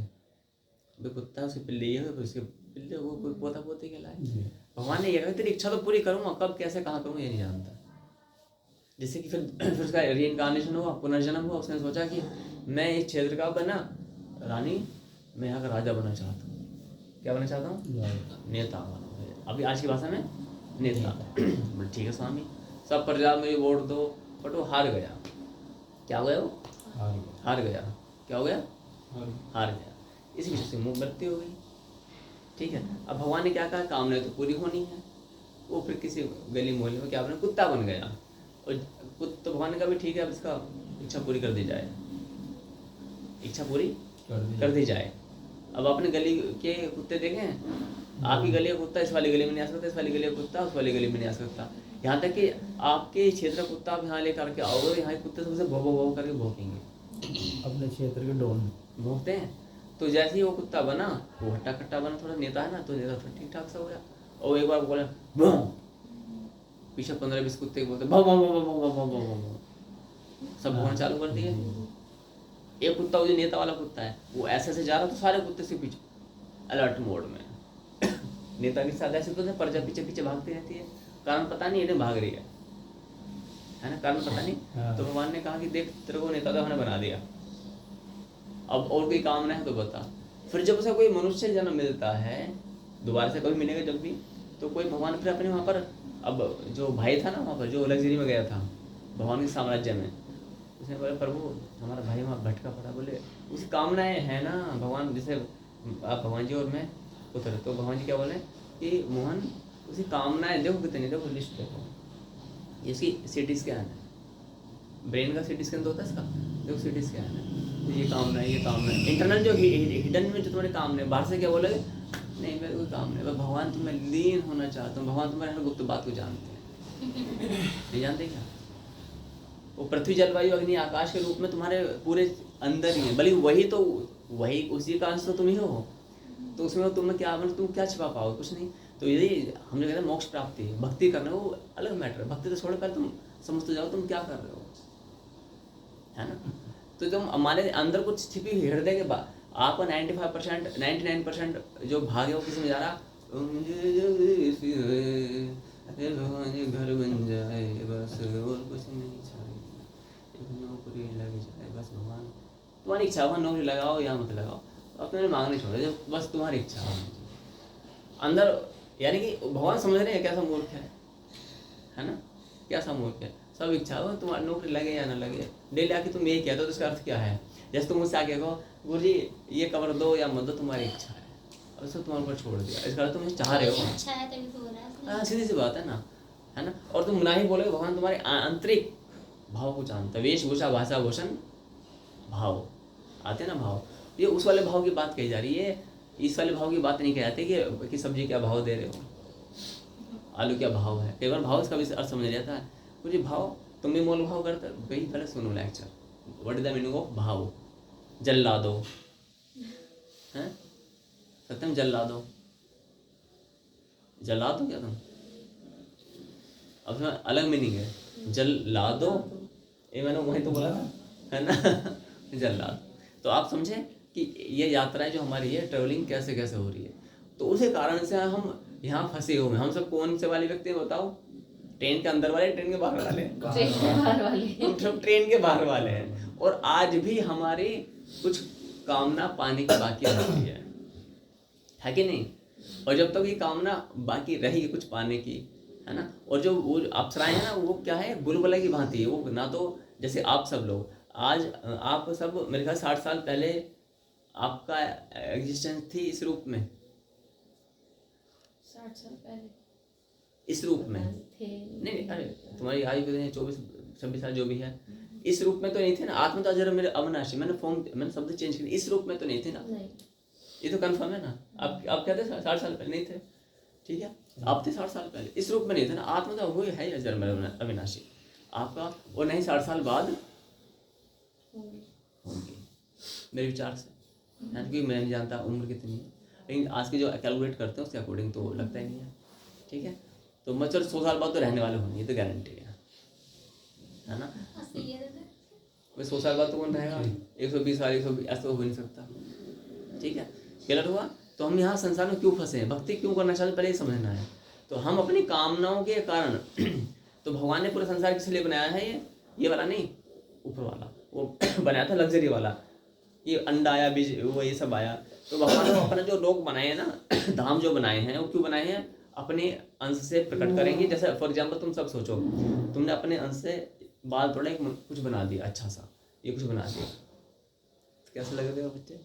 भाई कुत्ता उसकी पिल्ली है, फिर उसके पिल्ले वो कोई पोता पोते कहलाए। भगवान ने ये कहा तेरी इच्छा तो पूरी करूँगा, कब कैसे कहाँ करूँ ये नहीं जानता। जैसे कि फिर उसका रीइंकारनेशन हुआ, पुनर्जन्म हुआ। उसने सोचा कि मैं इस क्षेत्र का बना रानी, मैं यहाँ का राजा बनना चाहता हूँ। क्या बनना चाहता हूँ? नेता बनना। अभी आज की भाषा में नेता। बोले ठीक है स्वामी, सब प्रजा में वोट दो, बट वो हार गया। क्या हो गया वो? हार गया। क्या हो गया? हार गया। इसी वजह से मुँह मृत्यु हो गई। ठीक है, अब भगवान ने क्या कहा, कामना तो पूरी होनी है। वो फिर किसी गली मोहल्ले में क्या बना, कुत्ता बन गया। और तो भगवान ने कहा भी ठीक है, अब इसका इच्छा पूरी कर दी जाए, इच्छा पूरी कर दी जाए। अब आपने गली के कुत्ते देखे हैं? आपकी गली का कुत्ता इस वाली गली में नहीं आ सकता, इस वाली गली का कुत्ता उस वाली गली में नहीं आ सकता। यहाँ तक कि आपके क्षेत्र का कुत्ता आप यहाँ लेकर के आओगे, यहाँ के कुत्ते सबसे भौ भौ भौ करके भौंकेंगे। अपने क्षेत्र के डॉन भौंकते हैं। तो जैसे ही वो कुत्ता बना, वो हट्टा कट्टा बना, थोड़ा नेता है ना, तो नेता थोड़ा ठीक ठाक सा हो गया। और एक बार बोला भौं, पीछे 15-20 कुत्ते बोलते भौ भौ भौ भौ भौ भौ भौ भौ, सब भौंकना चालू कर दिए। एक कुत्ता, वो जो नेता वाला कुत्ता है, वो ऐसे ऐसे जा रहा, तो सारे कुत्ते से पीछे अलर्ट मोड में। नेता के साथ ऐसे तो प्रजा पीछे पीछे भागती रहती है, कारण पता नहीं, इन्हें भाग रही है ना, कारण पता नहीं। तो भगवान ने कहा कि देख, तेरे को नेता तो हमने बना दिया, अब और कोई काम नहीं है तो बता। फिर जब उसे कोई मनुष्य जन्म मिलता है, दोबारा से कभी मिलेगा जब भी, तो कोई भगवान फिर अपने वहाँ पर, अब जो भाई था ना वहाँ पर, जो लग्जरी में गया था भगवान के साम्राज्य में, उसने बोला प्रभु हमारा भाई वहाँ भटका पड़ा। बोले उसकी कामनाएं है ना भगवान, जैसे आप भगवान जी और मैं उतर, तो भगवान जी क्या बोले कि मोहन उसकी कामनाएं देखो कितनी, देखो लिस्ट देखो, इसकी सिटी स्कैन है, ब्रेन का सिटी स्कैन तो होता है इसका, देखो सिटी स्कैन है, ये कामना है, ये कामना है। इंटरनल जो हिडन में जो तुम्हारे कामना है, बाहर से क्या बोलोगे, नहीं मेरे कोई काम नहीं, भगवान तुम्हें लीन होना चाहता हूँ, भगवान तुम्हारे हर गुप्त बात को जानते हैं। नहीं जानते क्या? वो पृथ्वी जलवायु अग्नि आकाश के रूप में तुम्हारे पूरे अंदर ही है, बल्कि वही उसी का अंश तो तुम ही हो। तो उसमें तुम्हें क्या, मतलब तुम क्या छिपा पाओगे? कुछ नहीं। तो यदि हम जो कहते हैं मोक्ष प्राप्ति, भक्ति करना, वो अलग मैटर है। भक्ति तो छोड़ कर तुम समझते जाओ तुम क्या कर रहे हो, है ना। तो तुम हमारे अंदर कुछ छिपी हुई हृदय के बाद आपको 95% 99% जो भाग है वो किसी में जा रहा, घर बन जाए बस और कुछ नहीं चाहिए, एक नौकरी लग जाए बस, भगवान तुम्हारी इच्छा, वहाँ नौकरी लगाओ या मत लगाओ, अपने मांगने छोड़ो, जब बस तुम्हारी इच्छा हो अंदर। यानी कि भगवान समझ रहे हैं कैसा मूर्ख है ना, कैसा मूर्ख है। सब इच्छा हो, तुम्हारी नौकरी लगे या ना लगे, डेली आके तुम यही कहते हो, तो उसका अर्थ क्या है? जैसे तुम मुझसे आके कहो गुरु जी ये कवर दो या मत दो, तुम्हारी इच्छा है, और उसको तुम्हारे ऊपर छोड़ दिया, इसका अर्थ तुम चाह रहे हो। अच्छा है तभी तो हो रहा है। हाँ सीधी सी बात है ना, है ना। और तुम ना ही बोलोगे, भगवान तुम्हारे आंतरिक भाव को जानता है। वेशभूषा भाषा भूषण भाव आते ना, भाव, ये उस वाले भाव की बात कही जा रही है, इस वाले भाव की बात नहीं कही जाती कि सब्जी क्या भाव दे रहे हो, आलू क्या भाव है। कई बार भाव इसका भी अर्थ समझ जाता है, मुझे भाव तुम भी मोल भाव करते, वही पहले सुनो lecture, what is the meaning of भाव। जल्ला दो, हैं सत्यम, जल्ला दो, जला दो क्या तुम, अब उसमें अलग मीनिंग है, जल ला दो, ये मैंने वही तो बोला था, है ना। जल ला दो, तो आप समझे कि ये यात्राएं जो हमारी है, ट्रेवलिंग कैसे कैसे हो रही है। तो उसी कारण से हम यहाँ फंसे हुए हैं। हम सब कौन से वाले व्यक्ति हैं बताओ? ट्रेन के अंदर वाले, ट्रेन के बाहर वाले? ट्रेन के बाहर वाले। हम सब ट्रेन के बाहर वाले हैं, और आज भी हमारी कुछ कामना पाने की बाकी रहती है कि नहीं? और जब तक ये कामना बाकी रहेगी कुछ पाने की, है ना। और जो वो अप्सराएं हैं ना, वो क्या है, बुलबुला की भांति है वो, ना तो जैसे आप सब लोग आज, आप सब मेरे ख्याल 60 साल पहले आपका एग्जिस्टेंस थी इस रूप में, 60 साल पहले इस रूप में थे। नहीं, अरे तुम्हारी आयु कितनी, 24-26 साल जो भी है, इस रूप में तो नहीं थे ना। आत्मा तो अजर मेरे अविनाशी, मैंने शब्द चेंज किया, इस रूप में तो नहीं थे ना, नहीं। ये तो कंफर्म है ना। आप कहते 60 साल पहले नहीं थे, ठीक है, आप थे 60 साल पहले, इस रूप में नहीं थे ना। आत्मा तो वो है अजर मेरे अविनाशी आपका, और नहीं 60 साल बाद होंगे मेरे विचार से, है, क्योंकि मैं नहीं जानता उम्र कितनी है, लेकिन आज के जो कैलकुलेट करते हैं उसके अकॉर्डिंग तो लगता ही नहीं है, ठीक है। तो मैं चलो 100 साल बाद तो रहने वाले होंगे, ये तो गारंटी है ना। वही 100 साल बाद तो कौन रहेगा, 120 साल 120, ऐसा तो हो नहीं सकता, ठीक है। क्लियर हुआ? तो हम यहाँ संसार में क्यों फंसे हैं, भक्ति क्यों करना चाहते, पहले ये समझना है। तो हम अपनी कामनाओं के कारण तो भगवान ने पूरा संसार किस लिए बनाया है, ये वाला नहीं, ऊपर वाला वो बनाया था लग्जरी वाला, ये अंडा आया, बीज वो ये सब आया, तो भगवान ने अपना जो लोक बनाए हैं ना, धाम जो बनाए हैं, वो क्यों बनाए हैं? अपने अंश से प्रकट करेंगे। जैसे फॉर एग्जाम्पल तुम सब सोचो, तुमने अपने अंश से बाल थोड़ा एक कुछ बना दिया अच्छा सा, ये कुछ बना दिया, तो कैसे लगेगा बच्चे?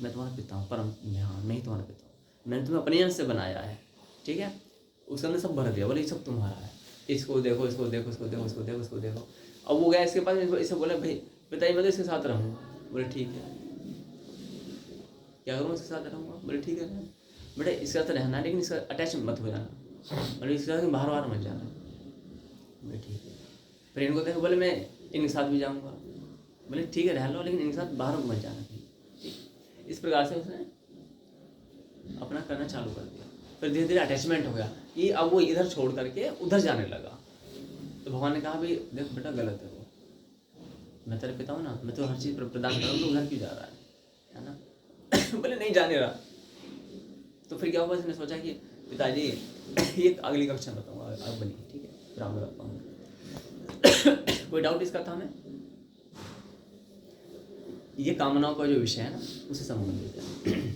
मैं तुम्हारा पिता हूँ, परम हाँ मैं ही तुम्हारा पिता हूँ, मैंने तुम्हें अपने अंश से बनाया है, ठीक है। उसके अंदर सब भर दिया, बोले ये सब तुम्हारा है, इसको देखो, इसको देखो, इसको देखो, इसको देखो, इसको देखो। अब वो गया इसके पास, इसे बोले भाई पिताजी मैं तो इसके साथ रहूँगा। बोले ठीक है, क्या करूँ? इसके साथ रहूँगा। बोले ठीक है बेटा, इसके साथ रहना है, लेकिन इसका अटैच मत हो जाना, बोले इसके साथ बाहर बाहर मत जाना। बोले ठीक है। फिर इनको देखो, बोले मैं इनके साथ भी जाऊँगा। बोले ठीक है रह लो, लेकिन इनके साथ बाहर मत जाना। ठीक, इस प्रकार से उसने अपना करना चालू कर दिया। फिर धीरे धीरे अटैचमेंट हो गया कि अब वो इधर छोड़ करके उधर जाने लगा। तो भगवान ने कहा भाई देख बेटा गलत है वो, मैं तेरे पिता हूँ ना, मैं तो हर चीज़ प्रदान करूँ, तो उधर क्यों जा रहा है ना? बोले नहीं जाने रहा। तो फिर क्या हुआ, इसने सोचा कि पिताजी ये अगली कक्षा में बताऊँगा, अब बनी ठीक है, फिर आपको बताऊँगा। कोई डाउट इसका था हमें? ये कामनाओं का जो विषय है ना, उससे संबंधित है।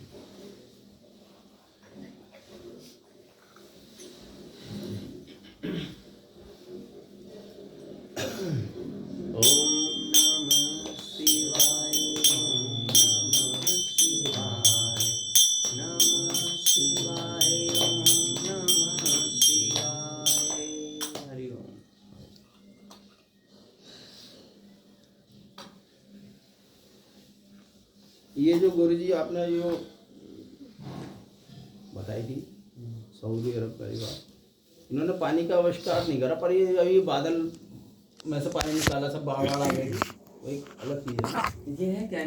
ये जो गुरुजी आपने जो बताई थी सऊदी अरब का बात, इन्होंने पानी का आविष्कार नहीं करा, पर ये अभी बादल में से पानी निकाला, सब बाढ़ आ गई, वो एक अलग चीज़ है। ये है क्या